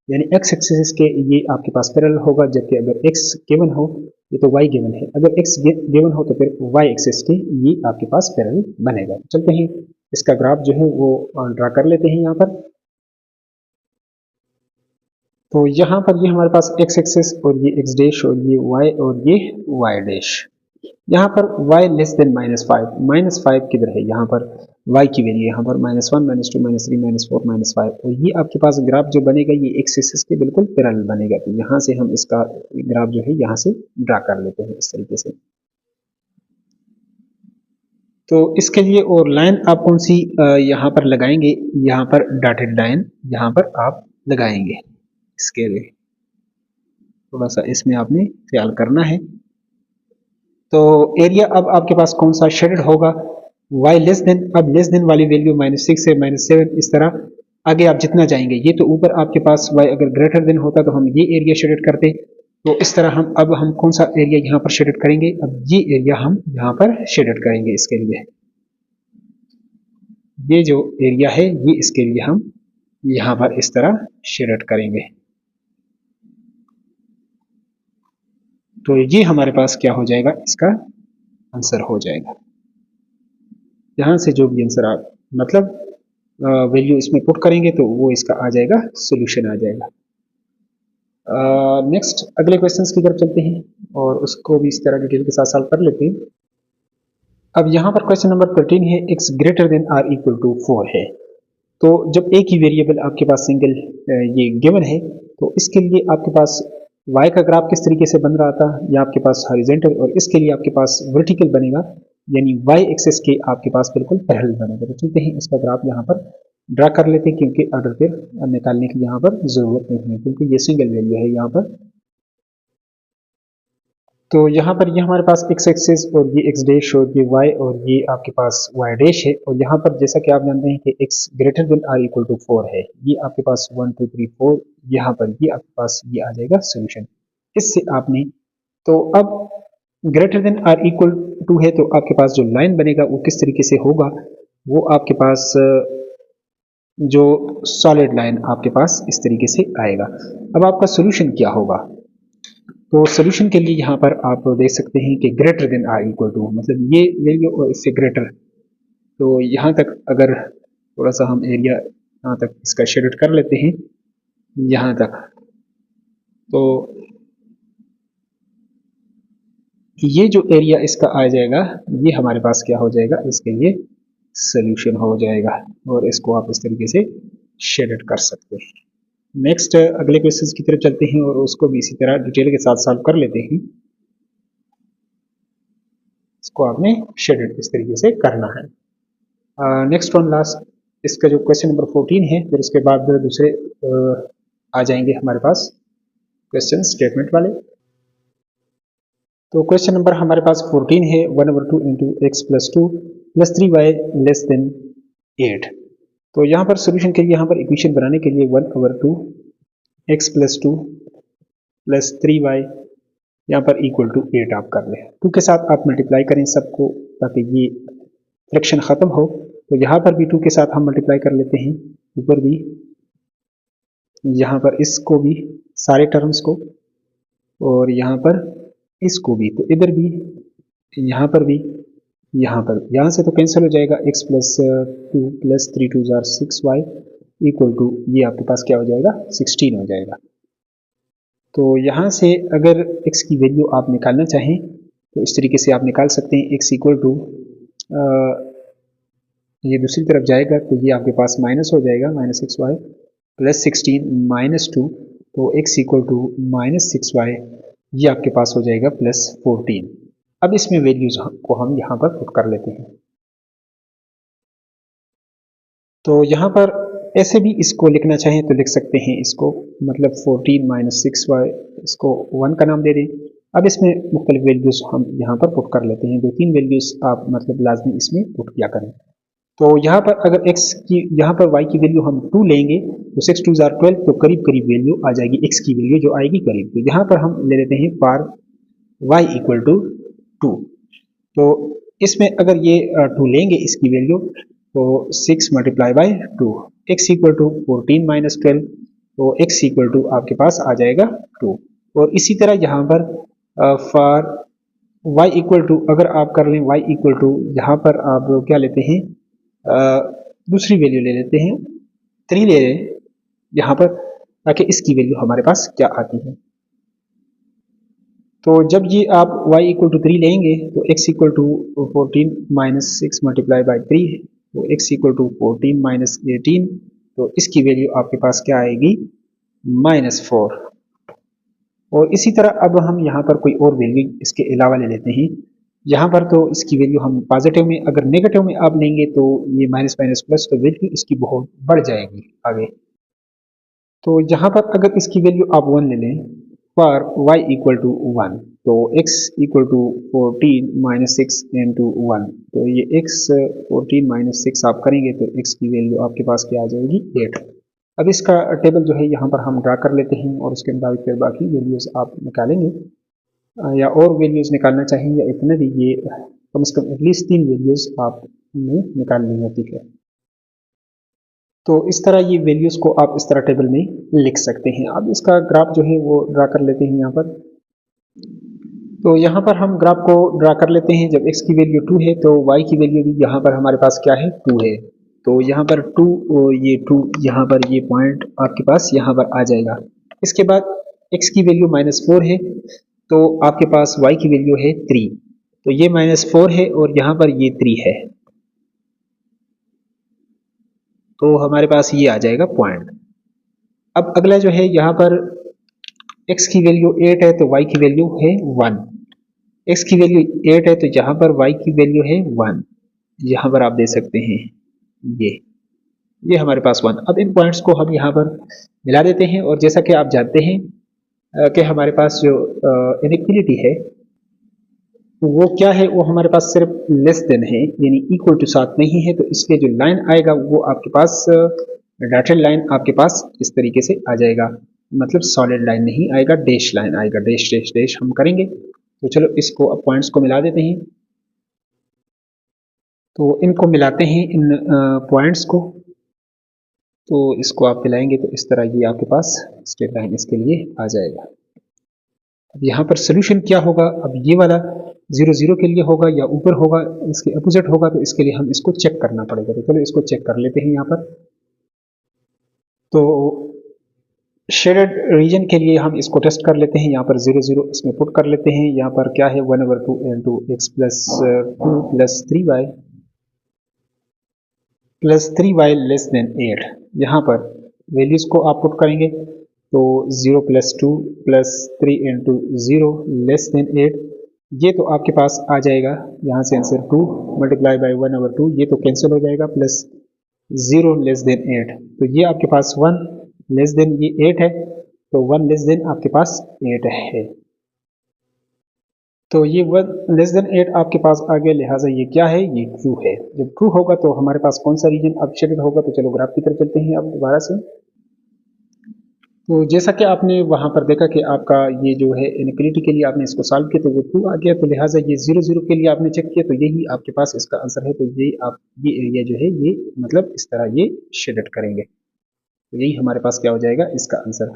यानी x एक्सिस के ये आपके पास पैरेलल होगा। जबकि अगर x गिवन हो, ये तो y गिवन है, अगर x गिवन हो तो फिर y एक्सिस के ये आपके पास पैरेलल बनेगा। चलते हैं इसका ग्राफ जो है वो ड्रा कर लेते हैं यहाँ पर। तो यहाँ पर ये हमारे पास x एक्सिस और ये x डैश और ये y और ये y डैश। यहाँ पर y लेस देन -5 किधर है, यहाँ पर y की वैल्यू यहाँ पर -1 -2 -3 -4 -5, और ये आपके पास ग्राफ जो बनेगा ये x एक्सिस के बिल्कुल पैरेलल बनेगा। तो यहाँ से हम इसका ग्राफ जो है यहाँ से ड्रा कर लेते हैं इस तरीके से। तो इसके लिए और लाइन आप कौन सी यहाँ पर लगाएंगे, यहाँ पर डॉटेड लाइन यहाँ पर आप लगाएंगे। इसके लिए थोड़ा सा इसमें आपने ख्याल करना है। तो एरिया अब आपके पास कौन सा शेडेड होगा, y लेस देन, अब लेस देन वाली वैल्यू -6 से -7, इस तरह आगे आप जितना जाएंगे। ये तो ऊपर आपके पास y अगर ग्रेटर देन होता तो हम ये एरिया शेडेड करते, तो इस तरह हम अब हम कौन सा एरिया यहाँ पर शेडेड करेंगे, अब ये एरिया हम यहाँ पर शेडेड करेंगे। इसके लिए ये जो एरिया है ये इसके लिए हम यहाँ पर इस तरह शेडेड करेंगे। तो ये हमारे पास क्या हो जाएगा, इसका आंसर हो जाएगा। यहाँ से जो भी आंसर आप मतलब वैल्यू इसमें पुट करेंगे तो वो इसका आ जाएगा, सोल्यूशन आ जाएगा। नेक्स्ट अगले क्वेश्चंस की तरफ चलते हैं और उसको भी इस तरह डिटेल के साथ सॉल्व कर लेते हैं। अब यहाँ पर क्वेश्चन नंबर 13 है, x greater than or equal to 4 है। तो जब एक ही वेरिएबल आपके पास सिंगल ये गिवन है, तो इसके लिए आपके पास y का ग्राफ किस तरीके से बन रहा था, या आपके पास हॉरिजॉन्टल, और इसके लिए आपके पास वर्टिकल बनेगा, यानी y एक्सिस के आपके पास बिल्कुल पैरेलल बनेगा। तो चलते हैं इसका ग्राफ यहाँ पर ड्रा कर लेते हैं, क्योंकि ऑर्डर पे निकालने की यहाँ पर जरूरत नहीं है, क्योंकि ये सिंगल वैल्यू है यहाँ पर। तो यहाँ पर ये हमारे पास x एक्सिस और ये x डैश और ये y और ये आपके पास y डैश है, और यहाँ पर जैसा कि आप जानते हैं कि x greater than or equal to 4 है। ये आपके पास 1 2 3 4, यहाँ पर ये आपके पास ये आ जाएगा सोल्यूशन। इससे आपने, तो अब greater than or equal to है, तो आपके पास जो लाइन बनेगा वो किस तरीके से होगा, वो आपके पास जो सॉलिड लाइन आपके पास इस तरीके से आएगा। अब आपका सोल्यूशन क्या होगा, तो सोल्यूशन के लिए यहाँ पर आप देख सकते हैं कि greater than or equal to, मतलब ये वैल्यू और इससे ग्रेटर। तो यहाँ तक अगर थोड़ा सा हम एरिया यहाँ तक इसका शेडेड कर लेते हैं, यहाँ तक, तो ये जो एरिया इसका आ जाएगा, ये हमारे पास क्या हो जाएगा, इसके लिए सोल्यूशन हो जाएगा, और इसको आप इस तरीके से शेडेड कर सकते हैं। नेक्स्ट अगले क्वेश्चन की तरफ चलते हैं और उसको भी इसी तरह डिटेल के साथ सॉल्व कर लेते हैं। इसको आपने शेडेड इस तरीके से करना है। नेक्स्ट वन लास्ट, इसका जो क्वेश्चन नंबर 14 है, फिर उसके बाद दूसरे आ जाएंगे हमारे पास क्वेश्चन स्टेटमेंट वाले। तो क्वेश्चन नंबर हमारे पास 14 है, 1/2 into x plus 2 plus 3y less than 8। तो यहाँ पर सोल्यूशन के लिए, यहाँ पर इक्वेशन बनाने के लिए 1/2 एक्स प्लस 2 प्लस 3y यहाँ पर इक्वल टू 8 आप कर लें। 2 के साथ आप मल्टीप्लाई करें सबको, ताकि ये फ्रैक्शन ख़त्म हो। तो यहाँ पर भी 2 के साथ हम मल्टीप्लाई कर लेते हैं, ऊपर भी, यहाँ पर इसको भी, सारे टर्म्स को, और यहाँ पर इसको भी, तो इधर भी, यहाँ पर भी, यहाँ पर, यहाँ से तो कैंसिल हो जाएगा, x प्लस 2 प्लस 3 2 जार 6y इक्वल टू, ये आपके पास क्या हो जाएगा, 16 हो जाएगा। तो यहाँ से अगर x की वैल्यू आप निकालना चाहें तो इस तरीके से आप निकाल सकते हैं, x इक्वल टू, ये दूसरी तरफ जाएगा तो ये आपके पास माइनस हो जाएगा, -6y प्लस 16 -2, तो x इक्वल टू -6y, ये आपके पास हो जाएगा प्लस 14। अब इसमें वैल्यूज को हम यहाँ पर पुट कर लेते हैं। तो यहाँ पर ऐसे भी इसको लिखना चाहें तो लिख सकते हैं इसको, मतलब 14 -6y, इसको 1 का नाम दे दें। अब इसमें मुख्तलिफ वैल्यूज हम यहाँ पर पुट कर लेते हैं, 2-3 वैल्यूज आप मतलब लाजमी इसमें पुट किया करें। तो यहाँ पर अगर x की, यहाँ पर y की वैल्यू हम 2 लेंगे, तो 6 2 जार 12, तो करीब करीब वैल्यू आ जाएगी, x की वैल्यू जो आएगी करीब। तो यहाँ पर हम ले लेते हैं फॉर y इक्वल टू 2। तो इसमें अगर ये 2 लेंगे इसकी वैल्यू, तो 6 multiply by 2, x equal to 14 -12, तो x इक्वल टू आपके पास आ जाएगा 2। और इसी तरह यहाँ पर फॉर y इक्वल टू, अगर आप कर लें y इक्वल टू, यहाँ पर आप क्या लेते हैं, दूसरी वैल्यू ले लेते हैं, 3 ले लें यहाँ पर, ताकि इसकी वैल्यू हमारे पास क्या आती है। तो जब ये आप y इक्वल टू 3 लेंगे, तो x equal to 14 -6 multiply by 3, तो x इक्वल टू 14 -18, तो इसकी वैल्यू आपके पास क्या आएगी, -4। और इसी तरह अब हम यहाँ पर कोई और वैल्यू इसके अलावा ले लेते हैं। यहाँ पर तो इसकी वैल्यू हम पॉजिटिव में, अगर नेगेटिव में आप लेंगे तो ये माइनस माइनस प्लस, तो वैल्यू इसकी बहुत बढ़ जाएगी आगे। तो यहाँ पर अगर इसकी वैल्यू आप 1 ले लें फॉर y इक्वल टू 1, तो x इक्वल टू 14 -6 इंटू 1, तो ये x 14 -6 आप करेंगे तो x की वैल्यू आपके पास क्या आ जाएगी, 8। अब इसका टेबल जो है यहाँ पर हम ड्रा कर लेते हैं, और उसके मुताबिक फिर बाकी वैल्यूज़ आप निकालेंगे, या और वैल्यूज़ निकालना चाहेंगे, इतने भी ये कम से कम एटलीस्ट 3 वैल्यूज़ आपने निकालनी होती है। तो इस तरह ये वैल्यूज़ को आप इस तरह टेबल में लिख सकते हैं। अब इसका ग्राफ जो है वो ड्रा कर लेते हैं यहाँ पर। तो यहाँ पर हम ग्राफ को ड्रा कर लेते हैं। जब x की वैल्यू 2 है तो y की वैल्यू भी यहाँ पर हमारे पास क्या है, 2 है। तो यहाँ पर 2, ये 2 यहाँ पर ये पॉइंट आपके पास यहाँ पर आ जाएगा। इसके बाद x की वैल्यू -4 है तो आपके पास y की वैल्यू है 3। तो ये -4 है और यहाँ पर ये 3 है, तो हमारे पास ये आ जाएगा पॉइंट। अब अगला जो है यहाँ पर x की वैल्यू 8 है तो y की वैल्यू है 1। x की वैल्यू 8 है तो यहाँ पर y की वैल्यू है 1। यहाँ पर आप दे सकते हैं ये हमारे पास 1। अब इन पॉइंट्स को हम यहाँ पर मिला देते हैं और जैसा कि आप जानते हैं कि हमारे पास जो इनइक्वलिटी है वो क्या है, वो हमारे पास सिर्फ लेस देन है, यानी इक्वल टू साथ नहीं है। तो इसलिए जो लाइन आएगा वो आपके पास डॉटेड लाइन आपके पास इस तरीके से आ जाएगा, मतलब सॉलिड लाइन नहीं आएगा, डैश लाइन आएगा, डैश डैश डैश हम करेंगे। तो चलो इसको अब पॉइंट्स को मिला देते हैं। तो इनको मिलाते हैं इन पॉइंट्स को। तो इसको आप मिलाएंगे तो इस तरह ये आपके पास स्ट्रेट लाइन इसके लिए आ जाएगा। अब यहाँ पर सोल्यूशन क्या होगा, अब ये वाला 0 0 के लिए होगा या ऊपर होगा, इसके अपोजिट होगा, तो इसके लिए हम इसको चेक करना पड़ेगा। तो चलो इसको चेक कर लेते हैं यहाँ पर। तो शेडेड रीजन के लिए हम इसको टेस्ट कर लेते हैं। यहाँ पर 0 0 इसमें पुट कर लेते हैं। यहाँ पर क्या है, 1/2 into x plus 2 plus 3y plus 3y less than 8। यहाँ पर वैल्यूज को आप पुट करेंगे तो 0 + 2 + 3 into 0 लेस देन 8, ये तो आपके पास आ जाएगा। यहाँ से आंसर 2 मल्टीप्लाई बाई 1/2, ये तो कैंसिल हो जाएगा, प्लस 0 लेस देन 8, तो ये आपके पास 1 लेस देन ये 8 है, तो 1 लेस देन आपके पास 8 है। तो ये 1 लेस देन 8 आपके पास आ गया, लिहाजा ये क्या है, ये ट्रू है। जब ट्रू होगा तो हमारे पास कौन सा रीजन अब शेडेड होगा। तो चलो ग्राफ की तरफ चलते हैं अब दोबारा से। तो जैसा कि आपने वहां पर देखा कि आपका ये जो है इनइक्वालिटी के लिए आपने इसको सॉल्व किया तो वो ट्रू आ गया, तो लिहाजा ये 0 0 के लिए आपने चेक किया तो यही आपके पास इसका आंसर है। तो ये आप ये एरिया जो है ये मतलब इस तरह ये शेडेड करेंगे, तो यही हमारे पास क्या हो जाएगा, इसका आंसर।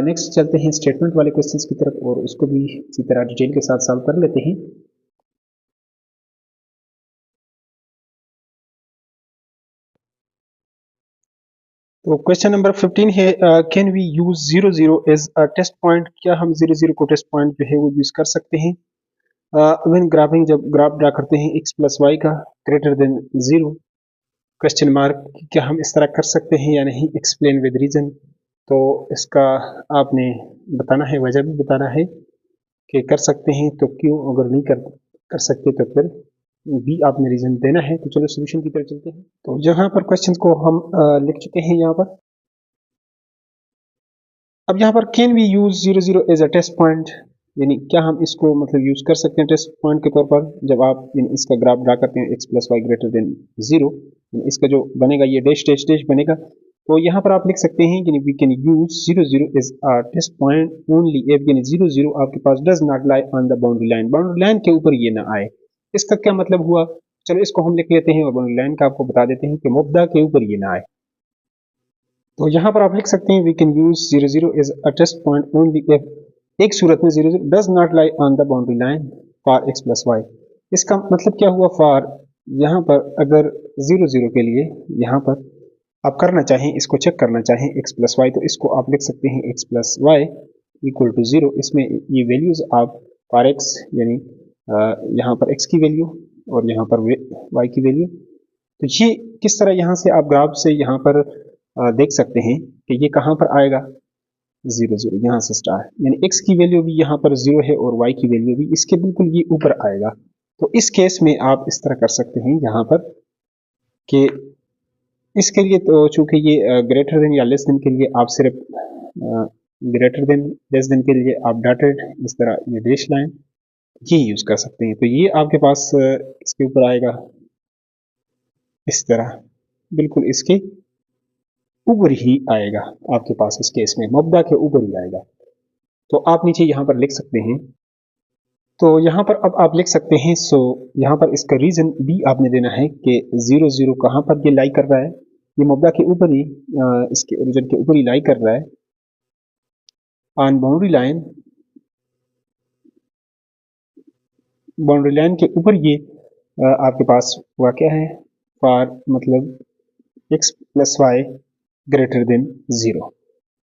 नेक्स्ट चलते हैं स्टेटमेंट वाले क्वेश्चंस की तरफ और उसको भी इसी तरह डिटेल के साथ सॉल्व कर लेते हैं। तो क्वेश्चन नंबर 15 है, can we use 0 0 as a test point. क्या हम 0 0 को टेस्ट पॉइंट जो है वो यूज कर सकते हैं व्हेन ग्राफिंग, जब ग्राफ ड्रा करते हैं x + y का ग्रेटर देन 0 क्वेश्चन मार्क, क्या हम इस तरह कर सकते हैं या नहीं, एक्सप्लेन विद रीजन। तो इसका आपने बताना है, वजह भी बताना है कि कर सकते हैं तो क्यों, अगर नहीं कर सकते तो फिर भी आपने रीजन देना है। तो चलो सोल्यूशन की तरफ चलते हैं। तो जहां पर क्वेश्चंस को हम लिख चुके हैं यहाँ पर, अब यहाँ पर can we use 0 0 as a test point, यानी क्या हम इसको मतलब यूज कर सकते हैं टेस्ट पॉइंट के तौर पर। जब आप इसका ग्राफ ड्रा करते हैं x + y ग्रेटर देन 0, इसका जो बनेगा ये डैश डैश डैश बनेगा। तो यहाँ पर आप लिख सकते हैं कि we can use 0 0 as a test point only if, यानी 0 0 आपके पास does not lie on the boundary line, boundary line के ऊपर ये ना आए। इसका क्या मतलब हुआ, चलो इसको हम लिख लेते हैं और बाउंड्री लाइन का आपको बता देते हैं कि मुब्दा के ऊपर ये ना आए। तो यहाँ पर आप लिख सकते हैं we can use 0 0 as a test point only if, एक सूरत में 0 0 does not lie on the boundary line for x + y। इसका मतलब क्या हुआ, फॉर यहाँ पर अगर 0 0 के लिए यहाँ पर आप करना चाहें, इसको चेक करना चाहें x + y, तो इसको आप लिख सकते हैं x + y = 0। इसमें ये वैल्यूज आप फॉर x, यानी यहाँ पर x की वैल्यू और यहाँ पर y की वैल्यू, तो ये किस तरह यहाँ से आप ग्राफ से यहाँ पर देख सकते हैं कि ये कहाँ पर आएगा, 0 0 यहाँ से स्टार, यानी x की वैल्यू भी यहाँ पर 0 है और y की वैल्यू भी इसके बिल्कुल ये ऊपर आएगा। तो इस केस में आप इस तरह कर सकते हैं यहाँ पर कि इसके लिए तो चूंकि ये ग्रेटर देन या लेस देन के लिए आप सिर्फ ग्रेटर देन लेस देन के लिए आप डॉटेड इस तरह ये डैश लाइन ये यूज कर सकते हैं। तो ये आपके पास इसके ऊपर आएगा इस तरह, बिल्कुल इसके ऊपर ही आएगा आपके पास, इस केस में मुब्दा के ऊपर ही आएगा। तो आप नीचे यहाँ पर लिख सकते हैं। तो यहाँ पर अब आप लिख सकते हैं, सो यहाँ पर इसका रीजन भी आपने देना है कि 0 0 कहाँ पर ये लाई कर रहा है, ये मुब्दा के ऊपर ही इसके ओरिजिन के ऊपर ही लाई कर रहा है। ऑन बाउंड्री लाइन के ऊपर ये आपके पास हुआ क्या है, फॉर मतलब x plus Y greater than 0।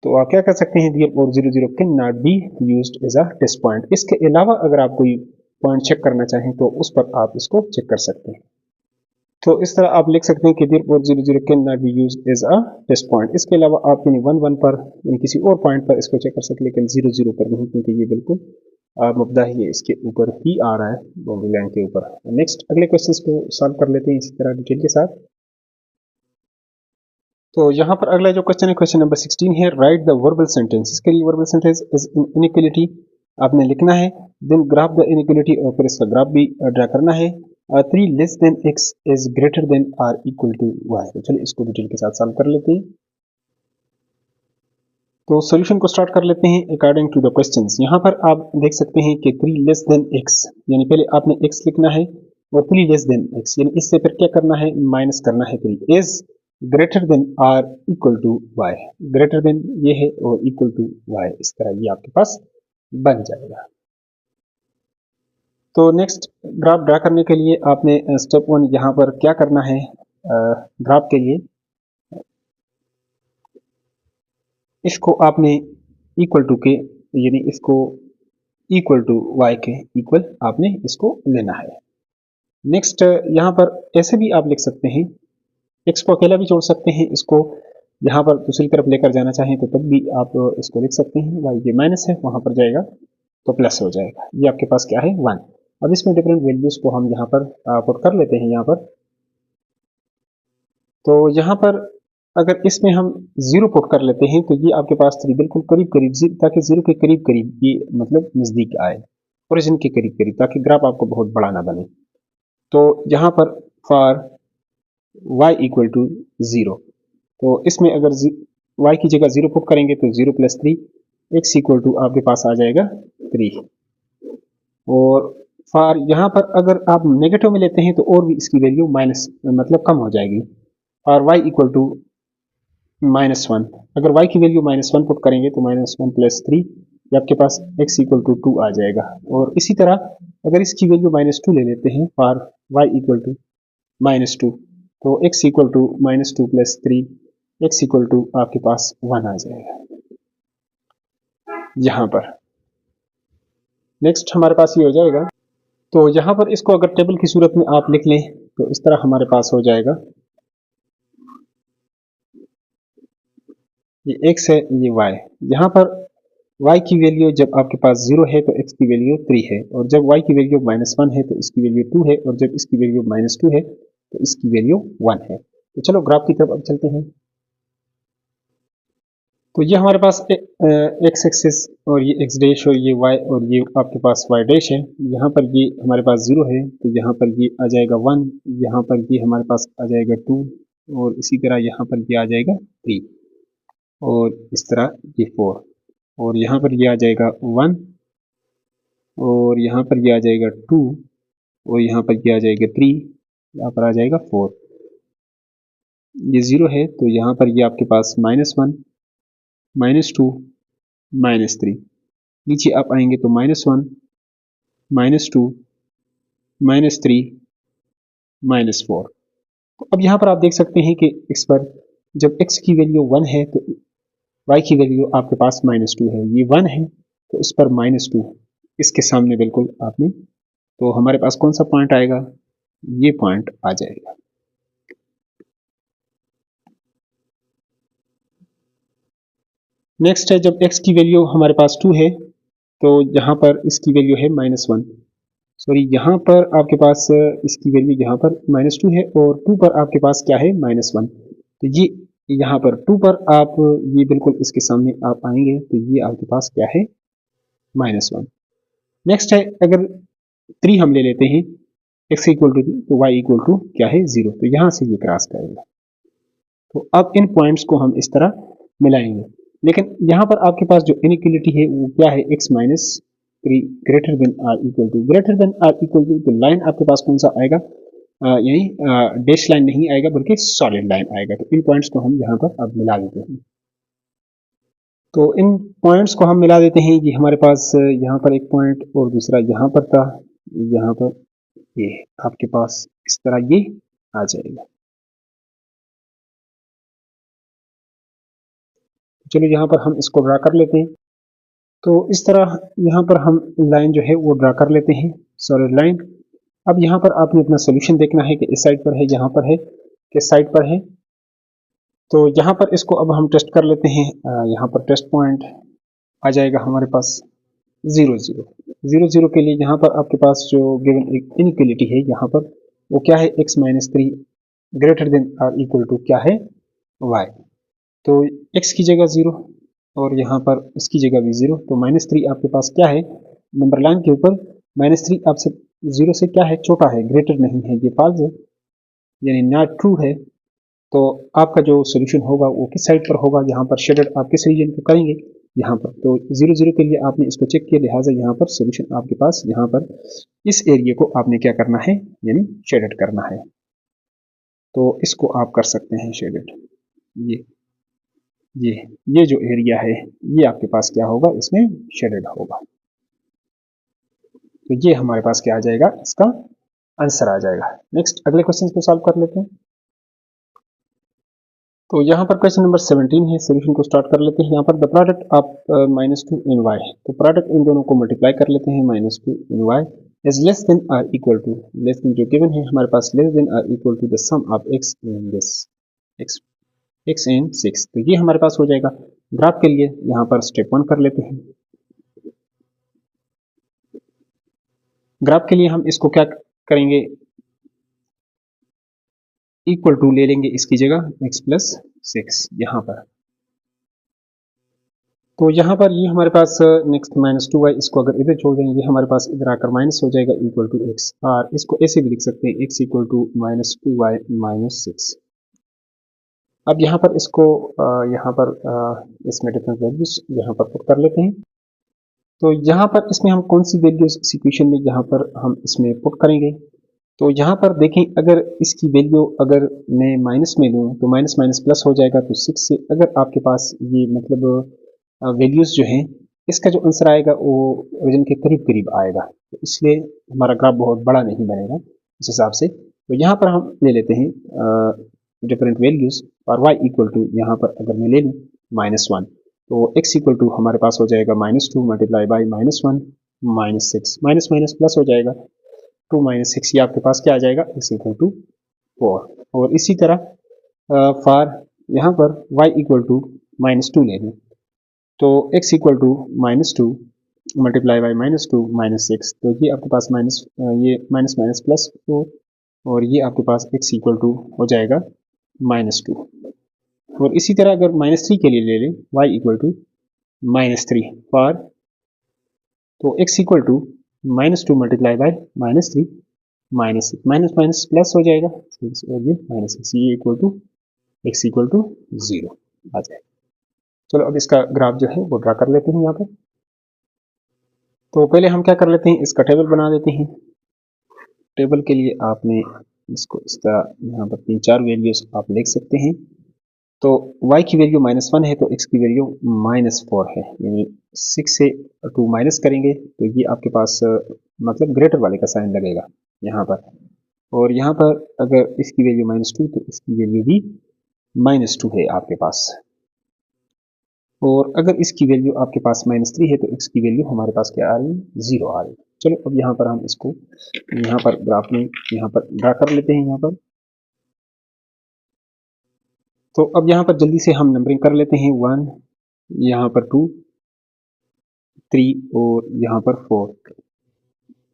तो आप क्या कर सकते हैं, दियर और 0 0 can not be used as a test point. इसके अलावा अगर आप कोई पॉइंट चेक करना चाहें तो उस पर आप इसको चेक कर सकते हैं। तो इस तरह आप लिख सकते हैं कि दियर और 0 0 can not be used as a test point. इसके अलावा आप यानी 1 1 पर यानी किसी और पॉइंट पर इसको चेक कर सकते हैं, लेकिन 0 0 पर नहीं, क्योंकि ये बिल्कुल मुद्दा ही है, इसके ऊपर ही आ रहा है, बाउंड्री लाइन के ऊपर। नेक्स्ट अगले क्वेश्चंस को सॉल्व कर लेते हैं इसी तरह डिटेल के साथ। तो यहाँ पर अगला जो क्वेश्चन है, क्वेश्चन नंबर 16 है, राइट द वर्बल सेंटेंस। इसके लिए वर्बल सेंटेंस इज इनइक्वालिटी आपने लिखना है, देन ग्राफ द इनइक्वालिटी और फिर इसका ग्राफ भी ड्रा करना है। 3 less than x is greater than or equal to y। तो चलिए इसको डिटेल के साथ सॉल्व कर लेते हैं। तो सॉल्यूशन को स्टार्ट कर लेते हैं अकॉर्डिंग टू द क्वेश्चंस। यहाँ पर आप देख सकते हैं कि 3 लेस देन x, यानी पहले आपने x लिखना है और 3 लेस देन x, यानी इससे फिर क्या करना है, माइनस करना है 3, is greater than or equal to y. Greater than ये है और इक्वल टू वाई, इस तरह ये आपके पास बन जाएगा। तो नेक्स्ट ग्राफ ड्रा करने के लिए आपने स्टेप 1 यहाँ पर क्या करना है, ग्राफ के लिए इसको आपने इक्वल टू के यानी इसको इक्वल टू वाई के इक्वल आपने इसको लेना है। नेक्स्ट यहाँ पर ऐसे भी आप लिख सकते हैं, x को अकेला भी छोड़ सकते हैं, इसको यहाँ पर दूसरी तरफ लेकर जाना चाहें तो तब भी आप इसको लिख सकते हैं, y ये माइनस है वहां पर जाएगा तो प्लस हो जाएगा, ये आपके पास क्या है 1। अब इसमें डिफरेंट वैल्यूज को हम यहाँ पर पुट कर लेते हैं यहाँ पर। तो यहाँ पर अगर इसमें हम 0 पुट कर लेते हैं तो ये आपके पास 3 बिल्कुल करीब करीब, ताकि 0 के करीब करीब ये मतलब नजदीक आए, ओरिजिन के करीब करीब, ताकि ग्राफ आपको बहुत बड़ा ना बने। तो यहाँ पर फॉर y इक्वल टू 0, तो इसमें अगर y की जगह 0 पुट करेंगे तो 0 प्लस 3, x इक्वल टू आपके पास आ जाएगा 3। और फॉर यहाँ पर अगर आप नेगेटिव में लेते हैं तो और भी इसकी वैल्यू माइनस मतलब कम हो जाएगी। और y इक्वल टू -1, अगर y की वैल्यू -1 पुट करेंगे तो -1 प्लस 3 ये आपके पास x इक्वल टू 2 आ जाएगा। और इसी तरह अगर इसकी वैल्यू -2 ले लेते हैं फॉर y इक्वल टू -2, तो x equal to -2 plus 3, x equal to आपके पास 1 आ जाएगा यहाँ पर। नेक्स्ट हमारे पास ये हो जाएगा। तो यहाँ पर इसको अगर टेबल की सूरत में आप लिख लें तो इस तरह हमारे पास हो जाएगा, ये x है ये y। यहाँ पर y की वैल्यू जब आपके पास 0 है तो x की वैल्यू 3 है, और जब y की वैल्यू -1 है तो इसकी वैल्यू 2 है, और जब इसकी वैल्यू -2 है तो इसकी वैल्यू 1 है। तो चलो ग्राफ की तरफ अब चलते हैं। तो ये हमारे पास x एक्सिस और ये x डैश और ये y और ये आपके पास y डैश है। यहाँ पर ये हमारे पास 0 है तो यहाँ पर ये आ जाएगा 1, यहाँ पर ये हमारे पास आ जाएगा 2, और इसी तरह यहाँ पर ये आ जाएगा 3, और इस तरह ये 4, और यहाँ पर ये आ जाएगा 1, और यहाँ पर ये आ जाएगा 2, और यहाँ पर ये आ जाएगा 3, यहाँ पर आ जाएगा 4। ये 0 है तो यहाँ पर ये आपके पास -1, -2, -3, नीचे आप आएंगे तो -1, -2, -3, -4। तो अब यहाँ पर आप देख सकते हैं कि x पर जब x की वैल्यू 1 है तो y की वैल्यू आपके पास -2 है, ये 1 है तो इस पर -2 इसके सामने बिल्कुल आपने, तो हमारे पास कौन सा पॉइंट आएगा, ये पॉइंट आ जाएगा। नेक्स्ट है जब x की वैल्यू हमारे पास 2 है तो यहाँ पर इसकी वैल्यू है -1, सॉरी यहाँ पर आपके पास इसकी वैल्यू यहाँ पर -2 है और 2 पर आपके पास क्या है -1, तो ये यहाँ पर 2 पर आप ये बिल्कुल इसके सामने आप आएंगे तो ये आपके पास क्या है -1। नेक्स्ट है अगर 3 हम ले लेते हैं, x इक्वल टू 2 तो y इक्वल टू क्या है 0, तो यहाँ से ये क्रॉस करेगा। तो अब इन पॉइंट्स को हम इस तरह मिलाएंगे, लेकिन यहाँ पर आपके पास जो इनइक्वालिटी है वो क्या है, x minus 3 greater than or equal to, greater than or equal to, तो लाइन आपके पास कौन सा आएगा, यानी डैश लाइन नहीं आएगा बल्कि सॉलिड लाइन आएगा। तो इन पॉइंट्स को हम यहाँ पर अब मिला देते हैं। तो इन पॉइंट्स को हम मिला देते हैं। ये हमारे पास यहाँ पर एक पॉइंट और दूसरा यहाँ पर था, यहाँ पर ये आपके पास इस तरह ये आ जाएगा। चलो यहाँ पर हम इसको ड्रा कर लेते हैं। तो इस तरह यहाँ पर हम लाइन जो है वो ड्रा कर लेते हैं, सॉलिड लाइन। अब यहाँ पर आपने अपना सोल्यूशन देखना है कि इस साइड पर है, यहाँ पर है, किस साइड पर है। तो यहाँ पर इसको अब हम टेस्ट कर लेते हैं। यहाँ पर टेस्ट पॉइंट आ जाएगा हमारे पास 0 0 0 0 के लिए यहाँ पर आपके पास जो गिवन एक इनइक्वालिटी है यहाँ पर वो क्या है, x माइनस 3 ग्रेटर देन और इक्वल टू क्या है, y। तो x की जगह 0 और यहाँ पर इसकी जगह भी 0। तो -3 आपके पास क्या है, नंबर लाइन के ऊपर -3 आपसे 0 से क्या है, छोटा है, ग्रेटर नहीं है, ये फॉल्स है यानी नॉट ट्रू है। तो आपका जो सोल्यूशन होगा वो किस साइड पर होगा, यहाँ पर शेडेड आप किस रीजन को करेंगे, यहाँ पर। तो 0 0 के लिए आपने इसको चेक किया, लिहाजा यहाँ पर सोल्यूशन आपके पास यहाँ पर इस एरिया को आपने क्या करना है, यानी शेडेड करना है। तो इसको आप कर सकते हैं शेडेड। ये जो एरिया है ये आपके पास क्या होगा, इसमें शेडेड होगा। तो ये हमारे पास क्या आ जाएगा, इसका आंसर आ जाएगा। नेक्स्ट अगले क्वेश्चन को सॉल्व कर लेते हैं। तो यहाँ पर क्वेश्चन नंबर 17 है, सोल्यूशन को स्टार्ट कर लेते हैं। यहाँ पर the product of -2 in y, तो प्रोडक्ट इन दोनों को मल्टीप्लाई कर लेते हैं, -2 in y is less than or equal to, less than जो गिवन है हमारे पास, less than or equal to the sum of x in this, x in 6। तो ये हमारे पास हो जाएगा। ग्राफ के लिए यहाँ पर स्टेप 1 कर लेते हैं। ग्राफ के लिए हम इसको क्या करेंगे, इक्वल टू ले लेंगे इसकी जगह x प्लस 6 यहाँ पर। तो यहाँ पर ये हमारे पास नेक्स्ट -2y, इसको अगर इधर छोड़ देंगे ये हमारे पास इधर आकर माइनस हो जाएगा, इक्वल टू x। और इसको ऐसे भी लिख सकते हैं, x equal to -2y minus 6। अब यहाँ पर इसको इसमें डिफरेंस वैल्यूज यहाँ पर पुट कर लेते हैं। तो यहाँ पर इसमें हम कौन सी वैल्यूज इस इक्वेशन में यहाँ पर हम इसमें पुट करेंगे। तो यहाँ पर देखें, अगर इसकी वैल्यू अगर मैं माइनस में लूँ तो माइनस माइनस प्लस हो जाएगा। तो 6 से अगर आपके पास ये मतलब वैल्यूज जो हैं, इसका जो आंसर आएगा वो ओरिजिन के करीब करीब आएगा। तो इसलिए हमारा ग्राफ बहुत बड़ा नहीं बनेगा इस हिसाब से। तो यहाँ पर हम ले लेते हैं डिफरेंट वैल्यूज और y इक्वल टू यहाँ पर अगर मैं ले लूँ -1, तो x इक्वल टू हमारे पास हो जाएगा -2 multiply by -1 -6, minus minus plus हो जाएगा 2 - 6, ये आपके पास क्या आ जाएगा, x इक्वल टू 4। और इसी तरह फॉर यहाँ पर y इक्वल टू -2 ले लें, तो x equal to -2 multiply by -2 -6, तो ये आपके पास ये माइनस माइनस प्लस 4 और ये आपके पास x इक्वल टू हो जाएगा -2। और इसी तरह अगर -3 के लिए ले लें, y इक्वल टू -3 फॉर, तो x equal to -2 multiply by -3 -6, minus minus plus हो जाएगा 6 और ये -6, ये equal to x equal to 0 आ जाएगा। चलो अब इसका ग्राफ जो है वो ड्रा कर लेते हैं यहाँ पर। तो पहले हम क्या कर लेते हैं, इसका टेबल बना देते हैं। टेबल के लिए आपने इसको इस तरह यहाँ पर 3-4 वैल्यूज आप लिख सकते हैं। तो y की वैल्यू -1 है तो x की वैल्यू -4 है, यानी 6 से 2 माइनस करेंगे तो ये आपके पास मतलब ग्रेटर वाले का साइन लगेगा यहाँ पर। और यहाँ पर अगर इसकी वैल्यू -2 तो इसकी वैल्यू भी -2 है आपके पास। और अगर इसकी वैल्यू आपके पास -3 है तो x की वैल्यू हमारे पास क्या आ रही है, 0 आ रही है। चलो अब यहाँ पर हम इसको यहाँ पर ग्राफ में यहाँ पर ड्रा कर लेते हैं यहाँ पर। तो अब यहाँ पर जल्दी से हम नंबरिंग कर लेते हैं, 1, यहाँ पर 2, 3 और यहाँ पर 4,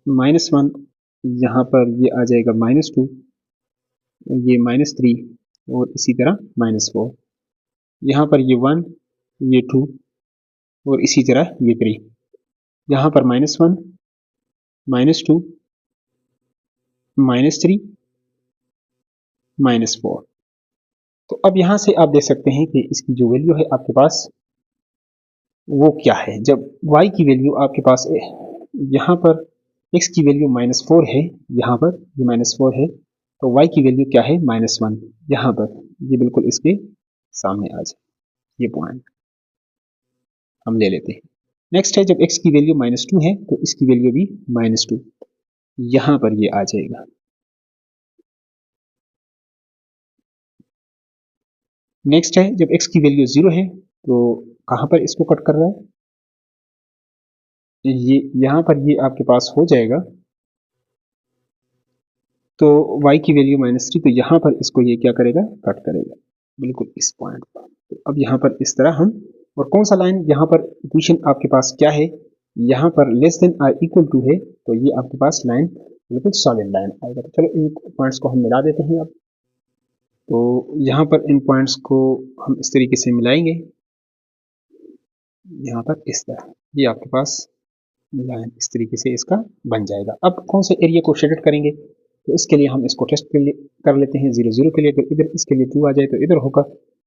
-1, यहाँ पर ये आ जाएगा -2, ये -3 और इसी तरह -4, यहाँ पर ये 1, ये 2 और इसी तरह ये 3, यहाँ पर -1, -2, -3, -4। तो अब यहाँ से आप देख सकते हैं कि इसकी जो वैल्यू है आपके पास वो क्या है। जब y की वैल्यू आपके पास यहाँ पर x की वैल्यू -4 है, यहाँ पर ये -4 है, तो y की वैल्यू क्या है -1 यहाँ पर, ये बिल्कुल इसके सामने आ जाए, ये पॉइंट हम ले लेते हैं। नेक्स्ट है जब x की वैल्यू -2 है तो इसकी वैल्यू भी -2 यहाँ पर ये आ जाएगा। नेक्स्ट है जब x की वैल्यू 0 है तो कहाँ पर इसको कट कर रहा है, ये यहाँ पर ये आपके पास हो जाएगा। तो y की वैल्यू -3 तो यहाँ पर इसको ये क्या करेगा, कट करेगा बिल्कुल इस पॉइंट पर। तो अब यहाँ पर इस तरह हम, और कौन सा लाइन यहाँ पर इक्वेशन आपके पास क्या है, यहाँ पर less than or equal to है, तो ये आपके पास लाइन बिल्कुल सॉलिड लाइन आएगा। तो चलो इन पॉइंट्स को हम मिला देते हैं अब। तो यहाँ पर इन पॉइंट्स को हम इस तरीके से मिलाएंगे, यहाँ पर इस तरह ये आपके पास लाइन इस तरीके से इसका बन जाएगा। अब कौन से एरिया को शेडेड करेंगे, तो इसके लिए हम इसको टेस्ट कर लेते हैं 0 0 के लिए। अगर इधर इसके लिए 2 आ जाए तो इधर होगा,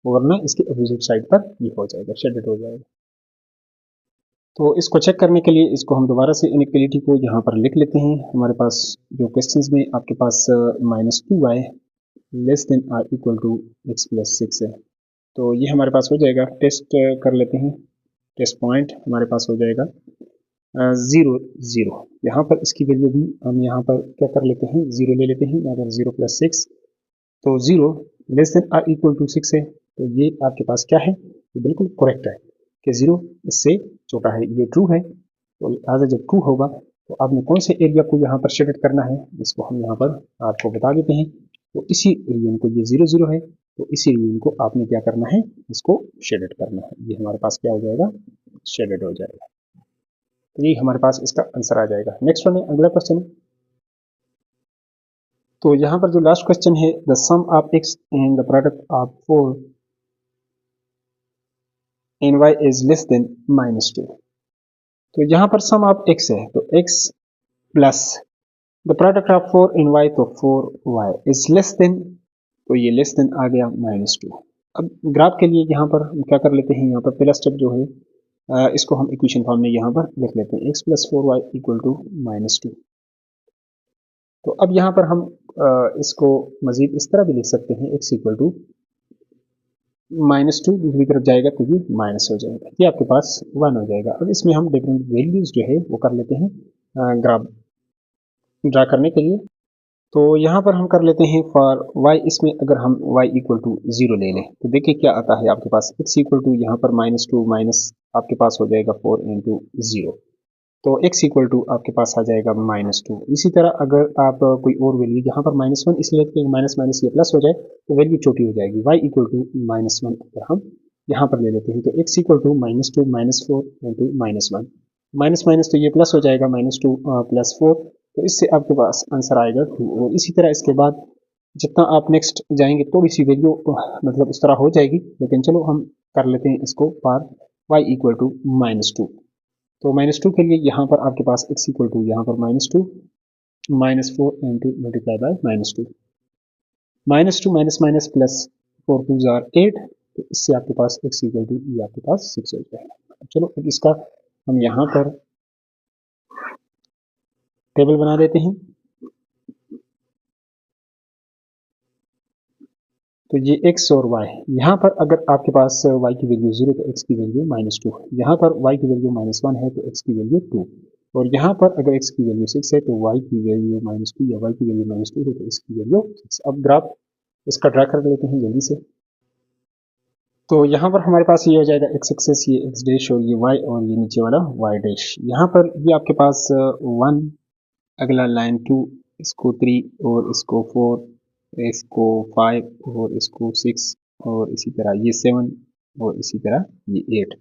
वरना इसके अपोजिट साइड पर ये हो जाएगा, शेडेड हो जाएगा। तो इसको चेक करने के लिए इसको हम दोबारा से इनइक्वालिटी को यहाँ पर लिख लेते हैं। हमारे पास जो क्वेश्चंस में आपके पास -2y less than or equal to x + 6 है, तो ये हमारे पास हो जाएगा। टेस्ट कर लेते हैं, टेस्ट पॉइंट हमारे पास हो जाएगा 0 0। यहाँ पर इसकी वैल्यू भी हम यहाँ पर क्या कर लेते हैं, 0 ले लेते हैं। अगर 0 + 6 तो 0 less than or equal to 6 है, तो ये आपके पास क्या है, ये बिल्कुल करेक्ट है कि 0 इससे छोटा है, ये ट्रू है। तो लिहाजा जब ट्रू होगा तो आपने कौन से एरिया को यहाँ पर शेडेड करना है, इसको हम यहाँ पर आपको बता देते हैं। तो इसी रीजन को, ये 0 0 है, तो इसी रीजन को आपने क्या करना है, इसको शेडेड करना है। ये हमारे पास क्या हो जाएगा, शेडेड हो जाएगा। तो ये हमारे पास इसका आंसर आ जाएगा। नेक्स्ट वन है, अगला क्वेश्चन है। तो यहाँ पर जो लास्ट क्वेश्चन है, the sum of x and the product of 4 and y is less than -2। तो यहाँ पर सम ऑफ x है, तो x plus the product of 4 and y, तो 4y इज लेस देन, तो ये लेस देन आ गया -2। अब ग्राफ के लिए यहाँ पर हम क्या कर लेते हैं, यहाँ पर पहला स्टेप जो है इसको हम इक्वेशन फॉर्म में यहाँ पर लिख लेते हैं, x + 4y = -2। तो अब यहाँ पर हम इसको मजीद इस तरह भी लिख सकते हैं, x = -2 दूसरी तरफ जाएगा तो ये माइनस हो जाएगा, ये आपके पास 1 हो जाएगा। अब इसमें हम डिफरेंट वैल्यूज जो है वो कर लेते हैं ग्राफ ड्रा करने के लिए। तो यहाँ पर हम कर लेते हैं फॉर y, इसमें अगर हम y = 0 ले लें तो देखिए क्या आता है आपके पास, x = यहाँ पर -2 माइनस आपके पास हो जाएगा 4 × 0, तो x = आपके पास आ जाएगा -2। इसी तरह अगर आप कोई और वैल्यू, यहाँ पर -1 इसलिए कि माइनस माइनस ये प्लस हो जाए तो वैल्यू छोटी हो जाएगी, y = -1 अगर हम यहाँ पर ले लेते हैं तो x = -2 -4 × -1, माइनस माइनस तो ये प्लस हो जाएगा, -2 + 4, तो इससे आपके पास आंसर आएगा 2। और इसी तरह इसके बाद जितना आप नेक्स्ट जाएंगे थोड़ी सी वैल्यू मतलब उस तरह हो जाएगी, लेकिन चलो हम कर लेते हैं इसको फॉर y = -2। तो -2 के लिए यहाँ पर आपके पास x = यहाँ पर -2 -4 × -2, -2 माइनस माइनस प्लस 4 × 2 = 8, तो इससे आपके पास x = ये आपके पास 6 हो जाएगा। चलो अब इसका हम यहाँ पर टेबल बना देते हैं। तो ये x और y, यहाँ पर अगर आपके पास y की वैल्यू 0 तो x की वैल्यू -2 है, यहाँ पर y की वैल्यू -1 है तो x की वैल्यू 2, और यहाँ पर अगर x की वैल्यू 6 है तो y की वैल्यू -2 या y की वैल्यू -2 है तो इसकी वैल्यू 6। अब ग्राफ इसका ड्रा कर लेते हैं जल्दी से। तो यहाँ पर हमारे पास ये हो जाएगा x एक्सेस, ये x डैश, और ये y, और ये नीचे वाला y डैश। यहाँ पर ये आपके पास 1, अगला लाइन 2, इसको 3, और इसको 4, इसको 5, और इसको 6, और इसी तरह ये 7, और इसी तरह ये 8।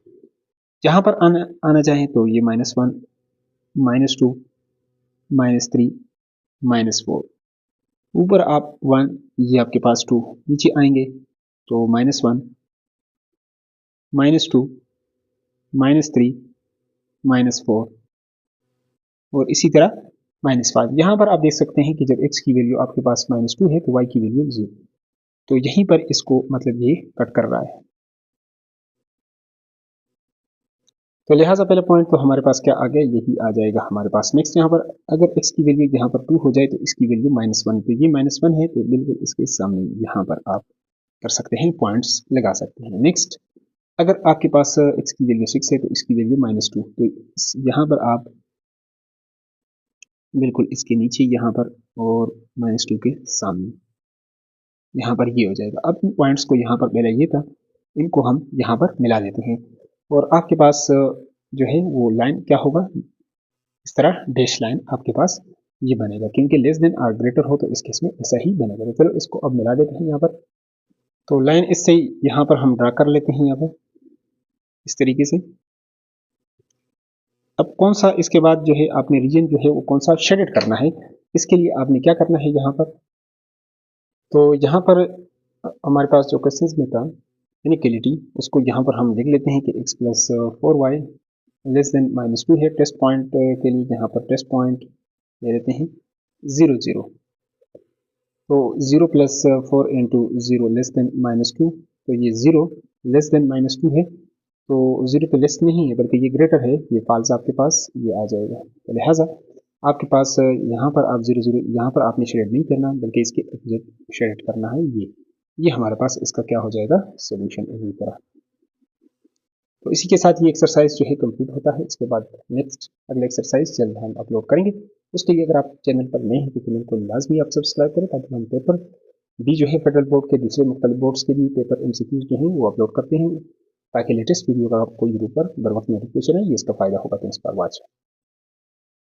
जहाँ पर आना चाहें तो ये -1, -2, -3, -4, ऊपर आप 1, ये आपके पास 2, नीचे आएंगे तो -1, -2, -3, -4, और इसी तरह -5। यहाँ पर आप देख सकते हैं कि जब x की वैल्यू आपके पास -2 है तो y की वैल्यू 0, तो यहीं पर इसको मतलब ये कट कर रहा है। तो लिहाजा पहले पॉइंट तो हमारे पास क्या आ गया, यही आ जाएगा हमारे पास। नेक्स्ट यहाँ पर अगर x की वैल्यू यहाँ पर 2 हो जाए तो इसकी वैल्यू -1, तो ये -1 है तो बिल्कुल इसके सामने यहाँ पर आप कर सकते हैं, पॉइंट्स लगा सकते हैं। नेक्स्ट अगर आपके पास x की वैल्यू 6 है तो इसकी वैल्यू -2, तो यहाँ पर आप बिल्कुल इसके नीचे यहाँ पर और -2 के सामने यहाँ पर ये हो जाएगा। अब इन पॉइंट्स को यहाँ पर पहले ये था, इनको हम यहाँ पर मिला देते हैं और आपके पास जो है वो लाइन क्या होगा, इस तरह डैश लाइन आपके पास ये बनेगा, क्योंकि लेस देन और ग्रेटर हो तो इस केस में ऐसा ही बनेगा। तो चलो इसको अब मिला देते हैं यहाँ पर। तो लाइन इससे यहाँ पर हम ड्रा कर लेते हैं यहाँ पर इस तरीके से। अब कौन सा इसके बाद जो है आपने रीजन जो है वो कौन सा शेडेड करना है, इसके लिए आपने क्या करना है यहाँ पर। तो यहाँ पर हमारे पास जो क्वेश्चन में था इनइक्वालिटी, उसको यहाँ पर हम लिख लेते हैं कि x plus 4y less than -2 है। टेस्ट पॉइंट के लिए यहाँ पर टेस्ट पॉइंट ले लेते हैं 0 0। तो 0 प्लस 4 इंटू 0 लेस देन -2, तो ये 0 लेस देन -2 है, तो 0 तो लेस नहीं है बल्कि ये ग्रेटर है, ये फॉल्स आपके पास ये आ जाएगा। तो लिहाजा आपके पास यहाँ पर आप 0 0 यहाँ पर आपने शेड नहीं करना बल्कि इसके अपोजिट शेड करना है। ये हमारे पास इसका क्या हो जाएगा, सोल्यूशन इसी तरह। तो इसी के साथ ये एक्सरसाइज जो है कंप्लीट होता है। इसके बाद नेक्स्ट अगला एक्सरसाइज जल्द हम अपलोड करेंगे। उसके लिए अगर आप चैनल पर नए हैं तो चैनल को लाजमी आप सब्सक्राइब करें, ताकि हम पेपर भी जो है फेडरल बोर्ड के दूसरे मुख्तलिफ बोर्ड्स के भी पेपर MCQs जो हैं वो अपलोड करते हैं, ताकि लेटेस्ट वीडियो का आपको यूट्यूब पर बर वक्त नोटिफिकेशन है। ये इसका फायदा होगा। Thanks for watching.